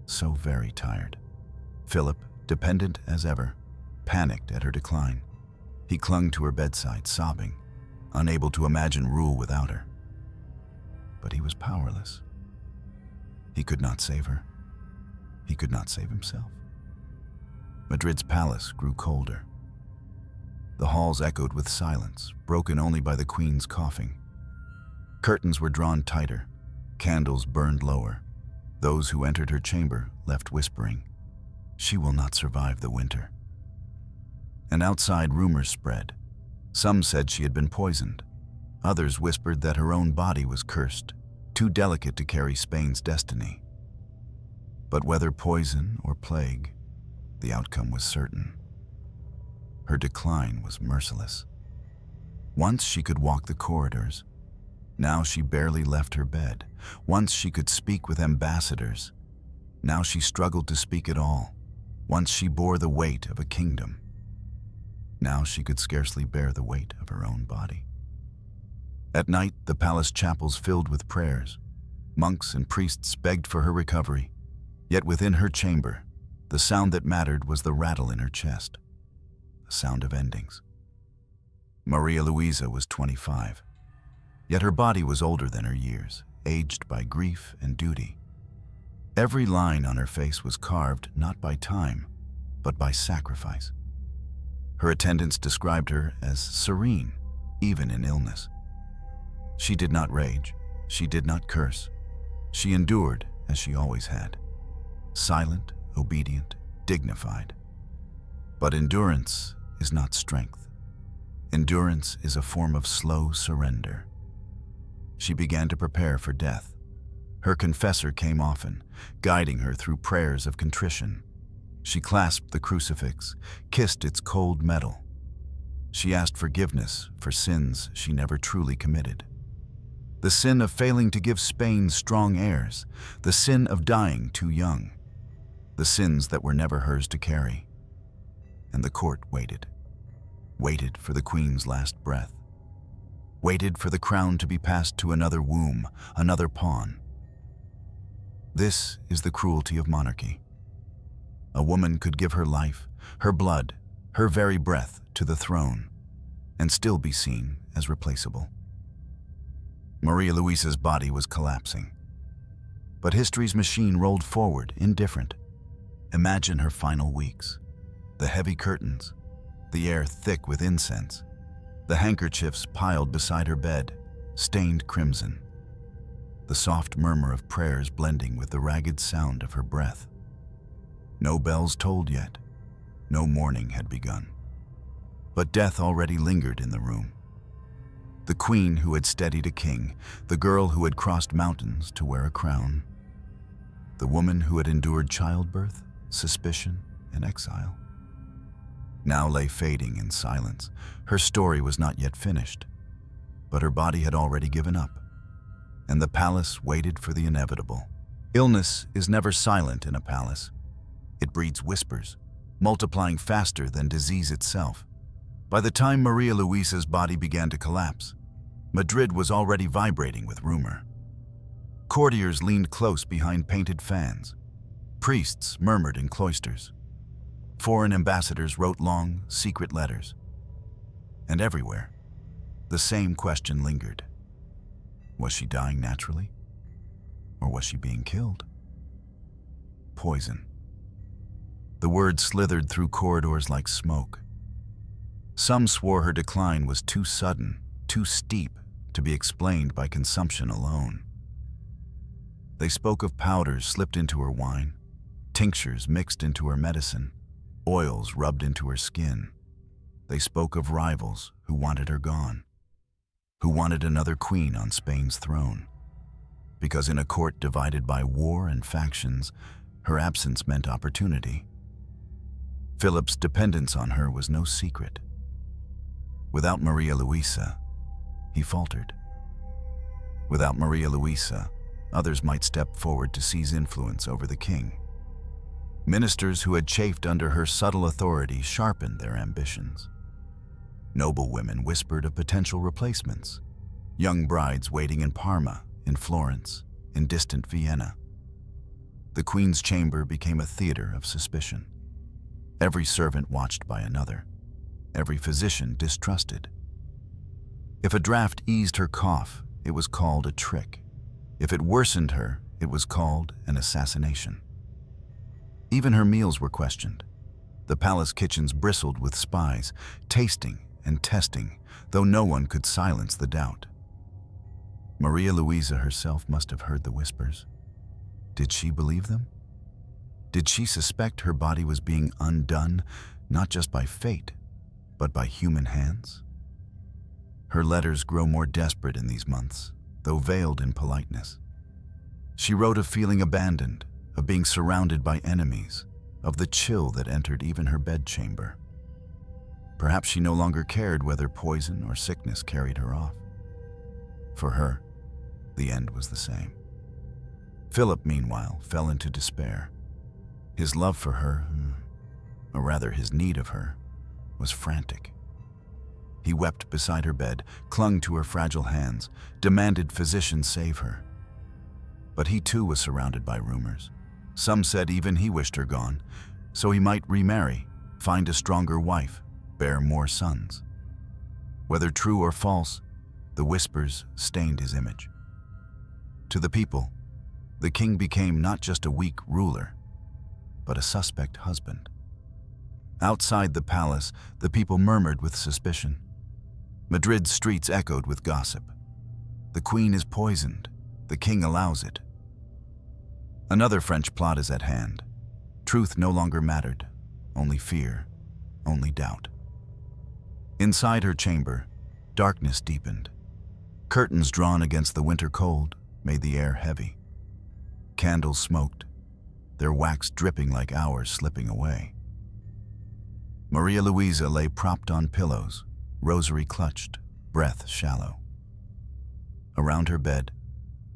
so very tired. Philip, dependent as ever, panicked at her decline. He clung to her bedside, sobbing, unable to imagine rule without her. But he was powerless. He could not save her. He could not save himself. Madrid's palace grew colder. The halls echoed with silence, broken only by the queen's coughing. Curtains were drawn tighter, candles burned lower. Those who entered her chamber left whispering, "She will not survive the winter." And outside, rumors spread. Some said she had been poisoned. Others whispered that her own body was cursed, too delicate to carry Spain's destiny. But whether poison or plague, the outcome was certain. Her decline was merciless. Once she could walk the corridors. Now she barely left her bed. Once she could speak with ambassadors. Now she struggled to speak at all. Once she bore the weight of a kingdom. Now she could scarcely bear the weight of her own body. At night, the palace chapels filled with prayers. Monks and priests begged for her recovery. Yet within her chamber, the sound that mattered was the rattle in her chest. The sound of endings. Maria Luisa was 25. Yet her body was older than her years, aged by grief and duty. Every line on her face was carved not by time, but by sacrifice. Her attendants described her as serene, even in illness. She did not rage, she did not curse. She endured as she always had. Silent, obedient, dignified. But endurance is not strength. Endurance is a form of slow surrender. She began to prepare for death. Her confessor came often, guiding her through prayers of contrition. She clasped the crucifix, kissed its cold metal. She asked forgiveness for sins she never truly committed. The sin of failing to give Spain strong heirs, the sin of dying too young, the sins that were never hers to carry. And the court waited for the queen's last breath, waited for the crown to be passed to another womb, another pawn. This is the cruelty of monarchy. A woman could give her life, her blood, her very breath to the throne, and still be seen as replaceable. Maria Luisa's body was collapsing. But history's machine rolled forward, indifferent. Imagine her final weeks. The heavy curtains, the air thick with incense, the handkerchiefs piled beside her bed, stained crimson, the soft murmur of prayers blending with the ragged sound of her breath. No bells tolled yet, no mourning had begun. But death already lingered in the room. The queen who had steadied a king, the girl who had crossed mountains to wear a crown, the woman who had endured childbirth, suspicion, and exile, now lay fading in silence. Her story was not yet finished, but her body had already given up, and the palace waited for the inevitable. Illness is never silent in a palace. It breeds whispers, multiplying faster than disease itself. By the time Maria Luisa's body began to collapse, Madrid was already vibrating with rumor. Courtiers leaned close behind painted fans. Priests murmured in cloisters. Foreign ambassadors wrote long, secret letters. And everywhere, the same question lingered. Was she dying naturally? Or was she being killed? Poison. The word slithered through corridors like smoke. Some swore her decline was too sudden, too steep to be explained by consumption alone. They spoke of powders slipped into her wine, tinctures mixed into her medicine, oils rubbed into her skin. They spoke of rivals who wanted her gone, who wanted another queen on Spain's throne. Because in a court divided by war and factions, her absence meant opportunity. Philip's dependence on her was no secret. Without Maria Luisa, he faltered. Without Maria Luisa, others might step forward to seize influence over the king. Ministers who had chafed under her subtle authority sharpened their ambitions. Noble women whispered of potential replacements, young brides waiting in Parma, in Florence, in distant Vienna. The queen's chamber became a theater of suspicion. Every servant watched by another. Every physician distrusted. If a draught eased her cough, it was called a trick. If it worsened her, it was called an assassination. Even her meals were questioned. The palace kitchens bristled with spies, tasting and testing, though no one could silence the doubt. Maria Luisa herself must have heard the whispers. Did she believe them? Did she suspect her body was being undone, not just by fate, but by human hands? Her letters grow more desperate in these months, though veiled in politeness. She wrote of feeling abandoned, of being surrounded by enemies, of the chill that entered even her bedchamber. Perhaps she no longer cared whether poison or sickness carried her off. For her, the end was the same. Philip, meanwhile, fell into despair. His love for her, or rather his need of her, was frantic. He wept beside her bed, clung to her fragile hands, demanded physicians save her. But he too was surrounded by rumors. Some said even he wished her gone, so he might remarry, find a stronger wife, bear more sons. Whether true or false, the whispers stained his image. To the people, the king became not just a weak ruler, but a suspect husband. Outside the palace, the people murmured with suspicion. Madrid's streets echoed with gossip. The queen is poisoned. The king allows it. Another French plot is at hand. Truth no longer mattered. Only fear, only doubt. Inside her chamber, darkness deepened. Curtains drawn against the winter cold made the air heavy. Candles smoked, their wax dripping like hours slipping away. Maria Luisa lay propped on pillows, rosary clutched, breath shallow. Around her bed,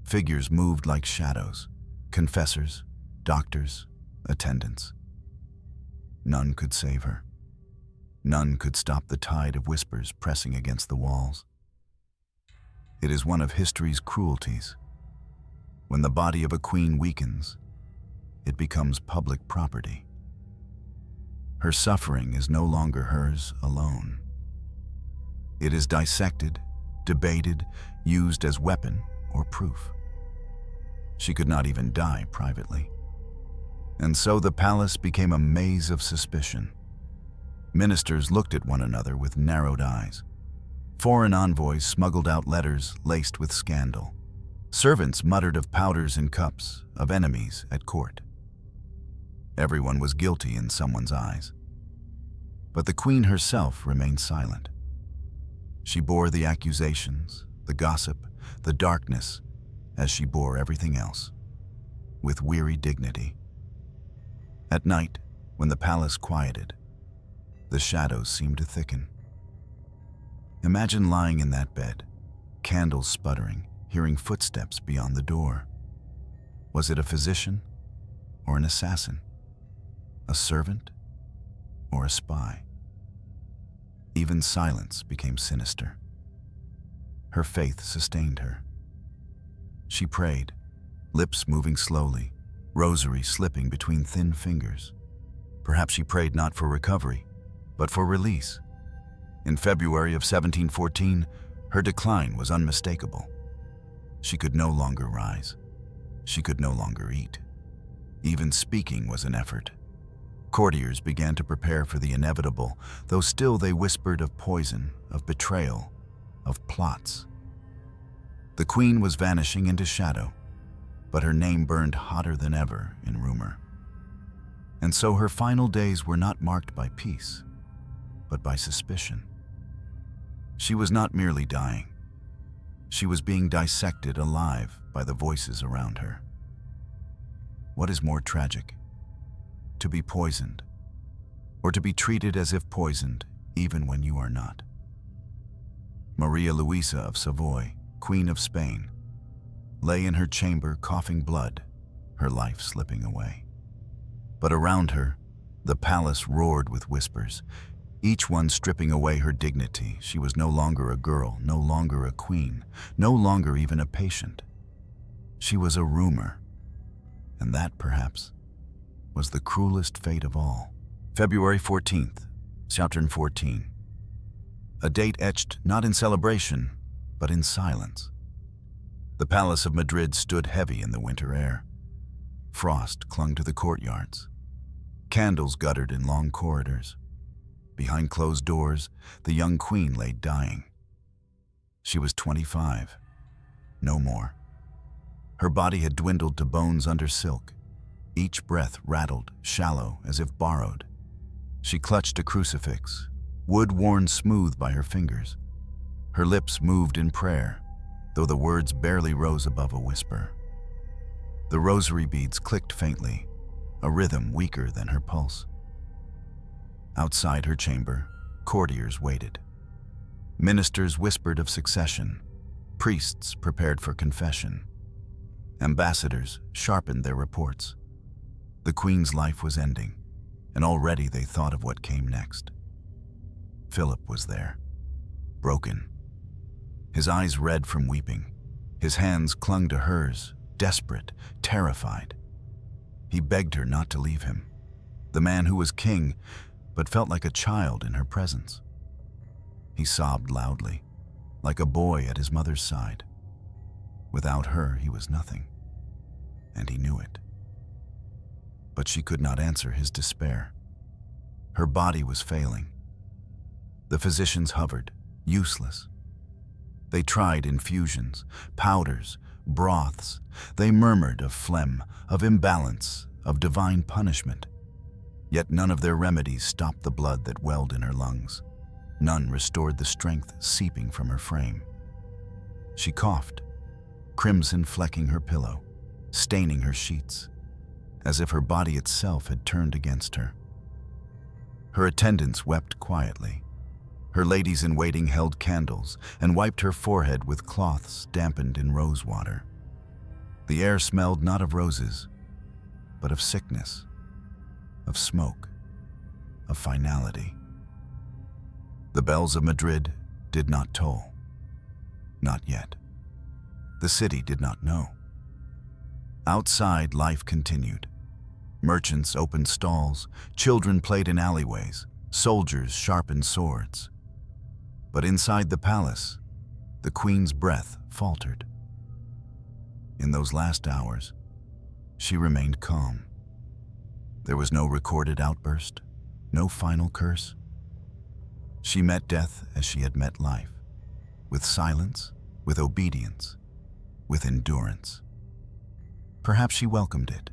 figures moved like shadows, confessors, doctors, attendants. None could save her. None could stop the tide of whispers pressing against the walls. It is one of history's cruelties. When the body of a queen weakens, it becomes public property. Her suffering is no longer hers alone. It is dissected, debated, used as weapon or proof. She could not even die privately. And so the palace became a maze of suspicion. Ministers looked at one another with narrowed eyes. Foreign envoys smuggled out letters laced with scandal. Servants muttered of powders in cups, of enemies at court. Everyone was guilty in someone's eyes. But the queen herself remained silent. She bore the accusations, the gossip, the darkness, as she bore everything else, with weary dignity. At night, when the palace quieted, the shadows seemed to thicken. Imagine lying in that bed, candles sputtering, hearing footsteps beyond the door. Was it a physician or an assassin? A servant or a spy? Even silence became sinister. Her faith sustained her. She prayed, lips moving slowly, rosary slipping between thin fingers. Perhaps she prayed not for recovery, but for release. In February of 1714, her decline was unmistakable. She could no longer rise. She could no longer eat. Even speaking was an effort. Courtiers began to prepare for the inevitable, though still they whispered of poison, of betrayal, of plots. The queen was vanishing into shadow, but her name burned hotter than ever in rumor. And so her final days were not marked by peace, but by suspicion. She was not merely dying. She was being dissected alive by the voices around her. What is more tragic? To be poisoned, or to be treated as if poisoned even when you are not? Maria Luisa of Savoy, Queen of Spain, lay in her chamber coughing blood, her life slipping away. But around her, the palace roared with whispers, each one stripping away her dignity. She was no longer a girl, no longer a queen, no longer even a patient. She was a rumor, and that, perhaps, was the cruelest fate of all. February 14th, 1714. A date etched not in celebration, but in silence. The Palace of Madrid stood heavy in the winter air. Frost clung to the courtyards. Candles guttered in long corridors. Behind closed doors, the young queen lay dying. She was 25, no more. Her body had dwindled to bones under silk. Each breath rattled, shallow, as if borrowed. She clutched a crucifix, wood worn smooth by her fingers. Her lips moved in prayer, though the words barely rose above a whisper. The rosary beads clicked faintly, a rhythm weaker than her pulse. Outside her chamber, courtiers waited. Ministers whispered of succession. Priests prepared for confession. Ambassadors sharpened their reports. The queen's life was ending, and already they thought of what came next. Philip was there, broken. His eyes red from weeping. His hands clung to hers, desperate, terrified. He begged her not to leave him, the man who was king, but felt like a child in her presence. He sobbed loudly, like a boy at his mother's side. Without her, he was nothing, and he knew it. But she could not answer his despair. Her body was failing. The physicians hovered, useless. They tried infusions, powders, broths. They murmured of phlegm, of imbalance, of divine punishment. Yet none of their remedies stopped the blood that welled in her lungs. None restored the strength seeping from her frame. She coughed, crimson flecking her pillow, staining her sheets, as if her body itself had turned against her. Her attendants wept quietly. Her ladies-in-waiting held candles and wiped her forehead with cloths dampened in rose water. The air smelled not of roses, but of sickness, of smoke, of finality. The bells of Madrid did not toll. Not yet. The city did not know. Outside, life continued. Merchants opened stalls, children played in alleyways, soldiers sharpened swords. But inside the palace, the queen's breath faltered. In those last hours, she remained calm. There was no recorded outburst, no final curse. She met death as she had met life, with silence, with obedience, with endurance. Perhaps she welcomed it.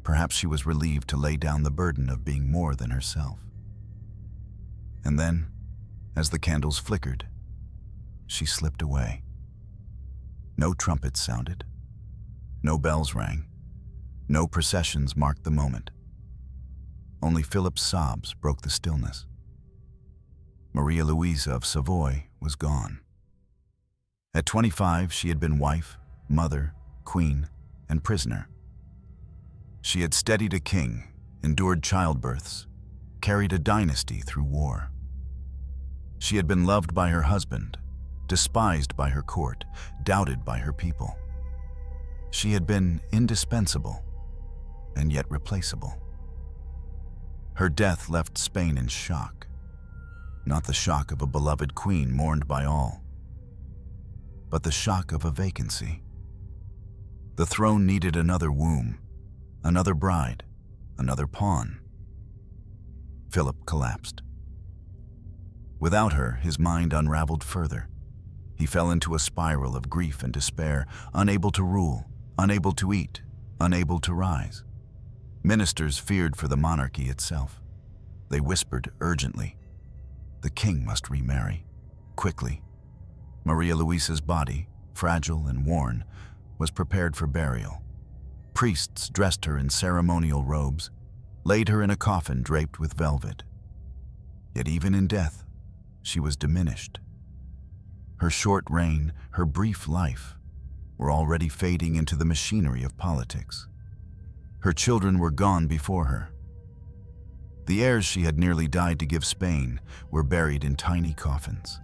Perhaps she was relieved to lay down the burden of being more than herself. And then, as the candles flickered, she slipped away. No trumpets sounded. No bells rang. No processions marked the moment. Only Philip's sobs broke the stillness. Maria Luisa of Savoy was gone. At 25, she had been wife, mother, queen, and prisoner. She had steadied a king, endured childbirths, carried a dynasty through war. She had been loved by her husband, despised by her court, doubted by her people. She had been indispensable, and yet replaceable. Her death left Spain in shock, not the shock of a beloved queen mourned by all, but the shock of a vacancy. The throne needed another womb, another bride, another pawn. Philip collapsed. Without her, his mind unraveled further. He fell into a spiral of grief and despair, unable to rule, unable to eat, unable to rise. Ministers feared for the monarchy itself. They whispered urgently, the king must remarry, quickly. Maria Luisa's body, fragile and worn, was prepared for burial. Priests dressed her in ceremonial robes, laid her in a coffin draped with velvet. Yet even in death, she was diminished. Her short reign, her brief life, were already fading into the machinery of politics. Her children were gone before her. The heirs she had nearly died to give Spain were buried in tiny coffins.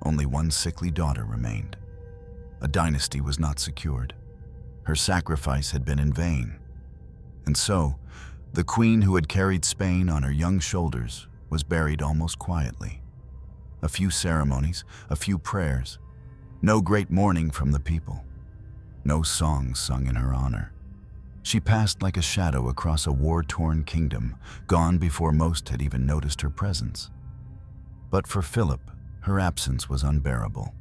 Only one sickly daughter remained. A dynasty was not secured. Her sacrifice had been in vain. And so, the queen who had carried Spain on her young shoulders was buried almost quietly. A few ceremonies, a few prayers, no great mourning from the people, no songs sung in her honor. She passed like a shadow across a war-torn kingdom, gone before most had even noticed her presence. But for Philip, her absence was unbearable.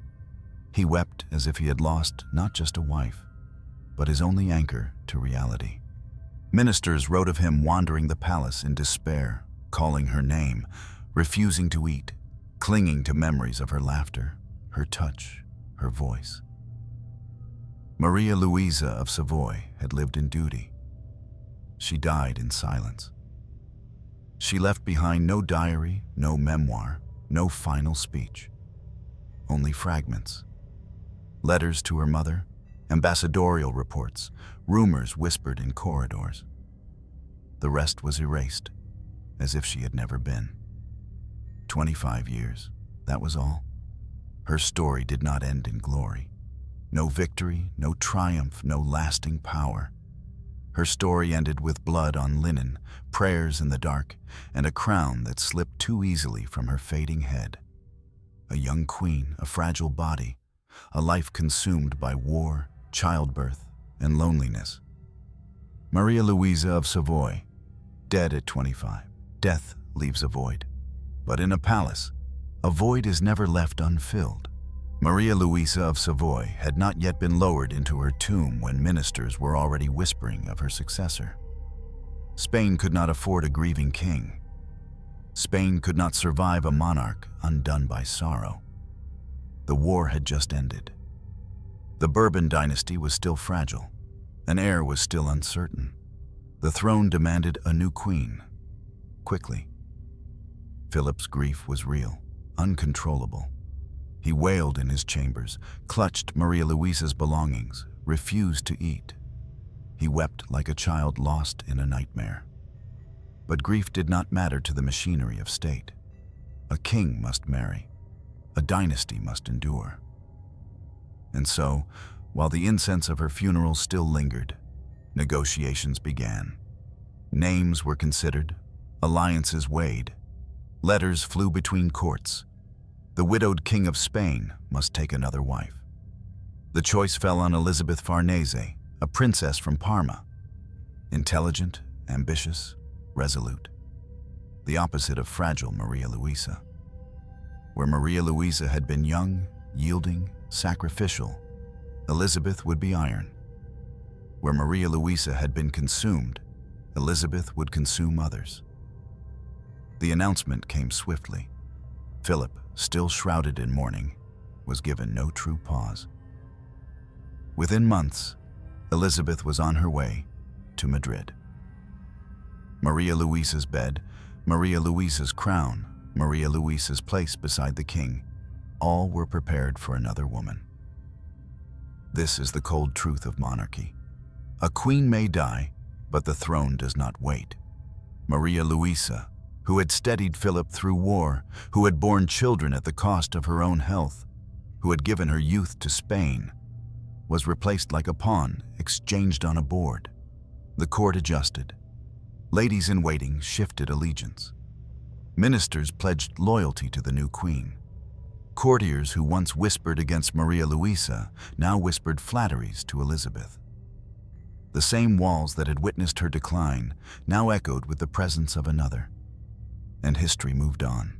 He wept as if he had lost not just a wife, but his only anchor to reality. Ministers wrote of him wandering the palace in despair, calling her name, refusing to eat, clinging to memories of her laughter, her touch, her voice. Maria Luisa of Savoy had lived in duty. She died in silence. She left behind no diary, no memoir, no final speech. Only fragments. Letters to her mother, ambassadorial reports, rumors whispered in corridors. The rest was erased, as if she had never been. 25 years, that was all. Her story did not end in glory. No victory, no triumph, no lasting power. Her story ended with blood on linen, prayers in the dark, and a crown that slipped too easily from her fading head. A young queen, a fragile body, a life consumed by war, childbirth, and loneliness. Maria Luisa of Savoy, dead at 25. Death leaves a void. But in a palace, a void is never left unfilled. Maria Luisa of Savoy had not yet been lowered into her tomb when ministers were already whispering of her successor. Spain could not afford a grieving king. Spain could not survive a monarch undone by sorrow. The war had just ended. The Bourbon dynasty was still fragile. An heir was still uncertain. The throne demanded a new queen, quickly. Philip's grief was real, uncontrollable. He wailed in his chambers, clutched Maria Luisa's belongings, refused to eat. He wept like a child lost in a nightmare. But grief did not matter to the machinery of state. A king must marry. A dynasty must endure. And so, while the incense of her funeral still lingered, negotiations began. Names were considered, alliances weighed. Letters flew between courts. The widowed king of Spain must take another wife. The choice fell on Elizabeth Farnese, a princess from Parma. Intelligent, ambitious, resolute. The opposite of fragile Maria Luisa. Where Maria Luisa had been young, yielding, sacrificial, Elizabeth would be iron. Where Maria Luisa had been consumed, Elizabeth would consume others. The announcement came swiftly. Philip, still shrouded in mourning, was given no true pause. Within months, Elizabeth was on her way to Madrid. Maria Luisa's bed, Maria Luisa's crown, Maria Luisa's place beside the king, all were prepared for another woman. This is the cold truth of monarchy. A queen may die, but the throne does not wait. Maria Luisa, who had steadied Philip through war, who had borne children at the cost of her own health, who had given her youth to Spain, was replaced like a pawn exchanged on a board. The court adjusted. Ladies in waiting shifted allegiance. Ministers pledged loyalty to the new queen. Courtiers who once whispered against Maria Luisa now whispered flatteries to Elizabeth. The same walls that had witnessed her decline now echoed with the presence of another. And history moved on.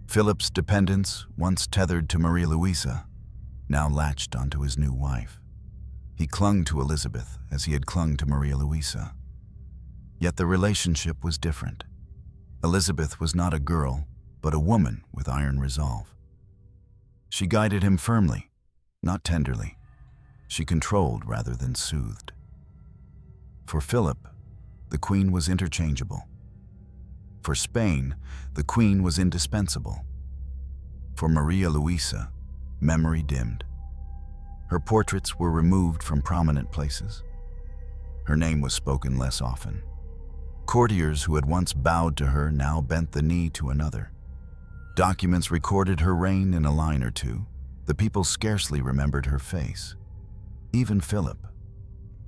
Philip's dependence, once tethered to Maria Luisa, now latched onto his new wife. He clung to Elizabeth as he had clung to Maria Luisa. Yet the relationship was different. Elizabeth was not a girl, but a woman with iron resolve. She guided him firmly, not tenderly. She controlled rather than soothed. For Philip, the queen was interchangeable. For Spain, the queen was indispensable. For Maria Luisa, memory dimmed. Her portraits were removed from prominent places. Her name was spoken less often. Courtiers who had once bowed to her now bent the knee to another. Documents recorded her reign in a line or two. The people scarcely remembered her face. Even Philip,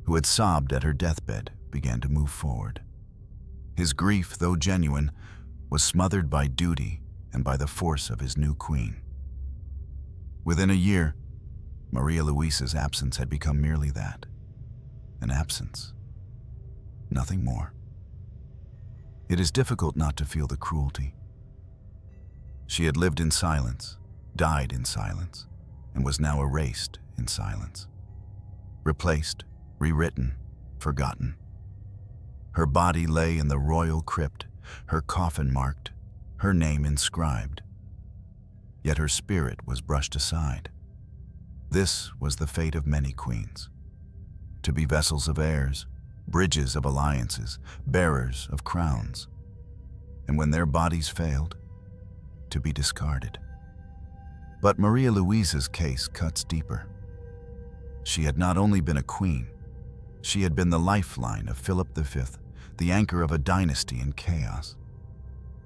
who had sobbed at her deathbed, began to move forward. His grief, though genuine, was smothered by duty and by the force of his new queen. Within a year, Maria Luisa's absence had become merely that, an absence, nothing more. It is difficult not to feel the cruelty. She had lived in silence, died in silence, and was now erased in silence. Replaced, rewritten, forgotten. Her body lay in the royal crypt, her coffin marked, her name inscribed. Yet her spirit was brushed aside. This was the fate of many queens. To be vessels of heirs, bridges of alliances, bearers of crowns. And when their bodies failed, to be discarded. But Maria Luisa's case cuts deeper. She had not only been a queen, she had been the lifeline of Philip V, the anchor of a dynasty in chaos.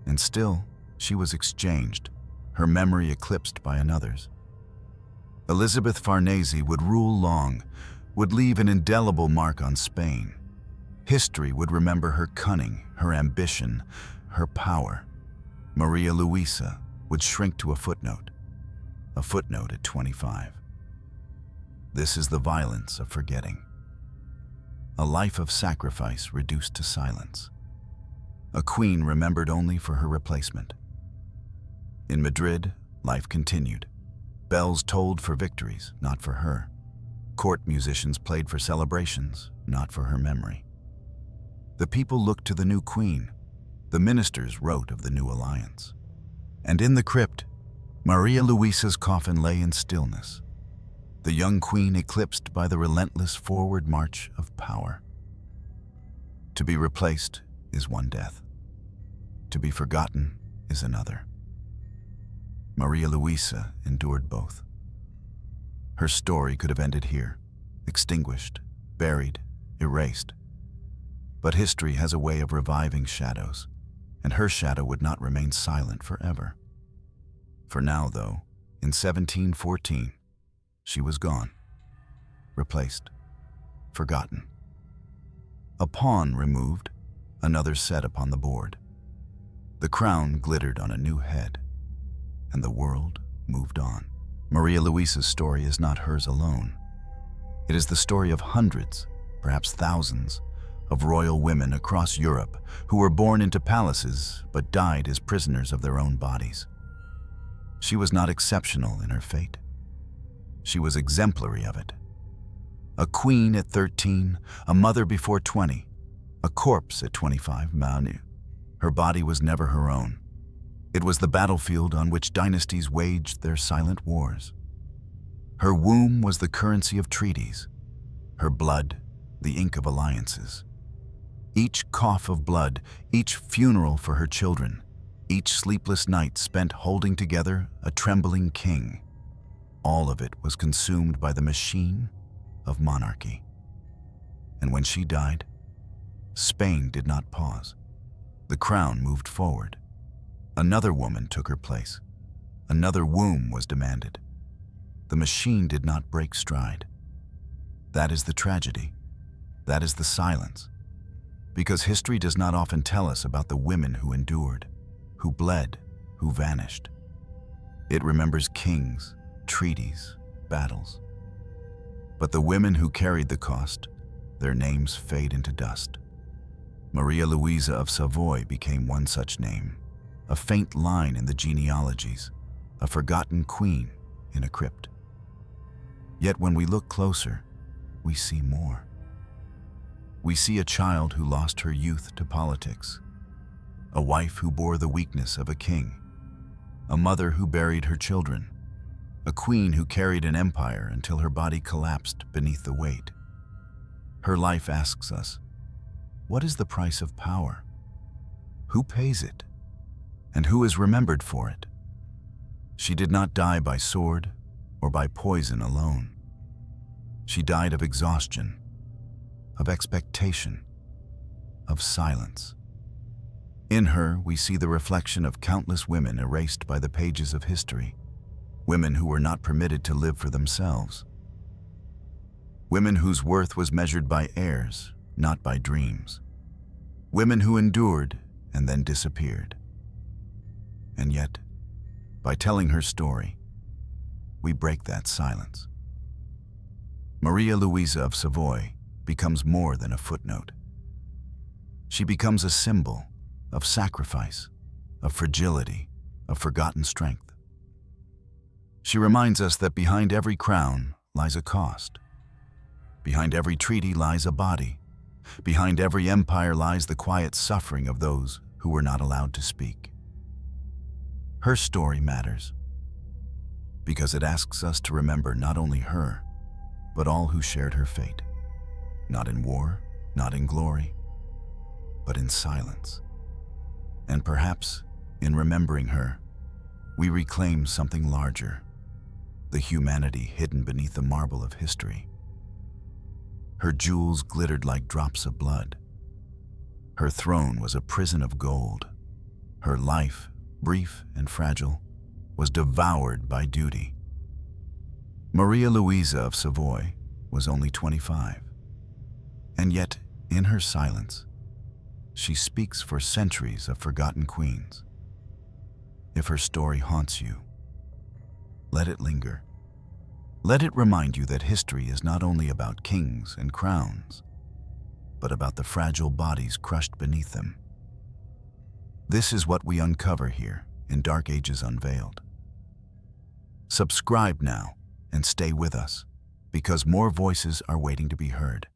And still, she was exchanged, her memory eclipsed by another's. Elizabeth Farnese would rule long, would leave an indelible mark on Spain. History would remember her cunning, her ambition, her power. Maria Luisa would shrink to a footnote at 25. This is the violence of forgetting. A life of sacrifice reduced to silence. A queen remembered only for her replacement. In Madrid, life continued. Bells tolled for victories, not for her. Court musicians played for celebrations, not for her memory. The people looked to the new queen. The ministers wrote of the new alliance. And in the crypt, Maria Luisa's coffin lay in stillness, the young queen eclipsed by the relentless forward march of power. To be replaced is one death. To be forgotten is another. Maria Luisa endured both. Her story could have ended here, extinguished, buried, erased. But history has a way of reviving shadows, and her shadow would not remain silent forever. For now, though, in 1714, she was gone, replaced, forgotten. A pawn removed, another set upon the board. The crown glittered on a new head, and the world moved on. Maria Luisa's story is not hers alone. It is the story of hundreds, perhaps thousands, of royal women across Europe who were born into palaces but died as prisoners of their own bodies. She was not exceptional in her fate. She was exemplary of it. A queen at 13, a mother before 20, a corpse at 25, Manu. Her body was never her own. It was the battlefield on which dynasties waged their silent wars. Her womb was the currency of treaties, her blood the ink of alliances. Each cough of blood, each funeral for her children, each sleepless night spent holding together a trembling king, all of it was consumed by the machine of monarchy. And when she died, Spain did not pause. The crown moved forward. Another woman took her place. Another womb was demanded. The machine did not break stride. That is the tragedy. That is the silence. because history does not often tell us about the women who endured, who bled, who vanished. It remembers kings, treaties, battles. But the women who carried the cost, their names fade into dust. Maria Luisa of Savoy became one such name, a faint line in the genealogies, a forgotten queen in a crypt. Yet when we look closer, we see more. We see a child who lost her youth to politics, a wife who bore the weakness of a king, a mother who buried her children, a queen who carried an empire until her body collapsed beneath the weight. Her life asks us, what is the price of power? Who pays it? And who is remembered for it? She did not die by sword or by poison alone. She died of exhaustion, of expectation, of silence. In her, we see the reflection of countless women erased by the pages of history, women who were not permitted to live for themselves, women whose worth was measured by heirs, not by dreams, women who endured and then disappeared. And yet, by telling her story, we break that silence. Maria Luisa of Savoy becomes more than a footnote. She becomes a symbol of sacrifice, of fragility, of forgotten strength. She reminds us that behind every crown lies a cost. Behind every treaty lies a body. Behind every empire lies the quiet suffering of those who were not allowed to speak. Her story matters because it asks us to remember not only her, but all who shared her fate. Not in war, not in glory, but in silence. And perhaps, in remembering her, we reclaim something larger, the humanity hidden beneath the marble of history. Her jewels glittered like drops of blood. Her throne was a prison of gold. Her life, brief and fragile, was devoured by duty. Maria Luisa of Savoy was only 25. And yet, in her silence, she speaks for centuries of forgotten queens. If her story haunts you, let it linger. Let it remind you that history is not only about kings and crowns, but about the fragile bodies crushed beneath them. This is what we uncover here in Dark Ages Unveiled. Subscribe now and stay with us, because more voices are waiting to be heard.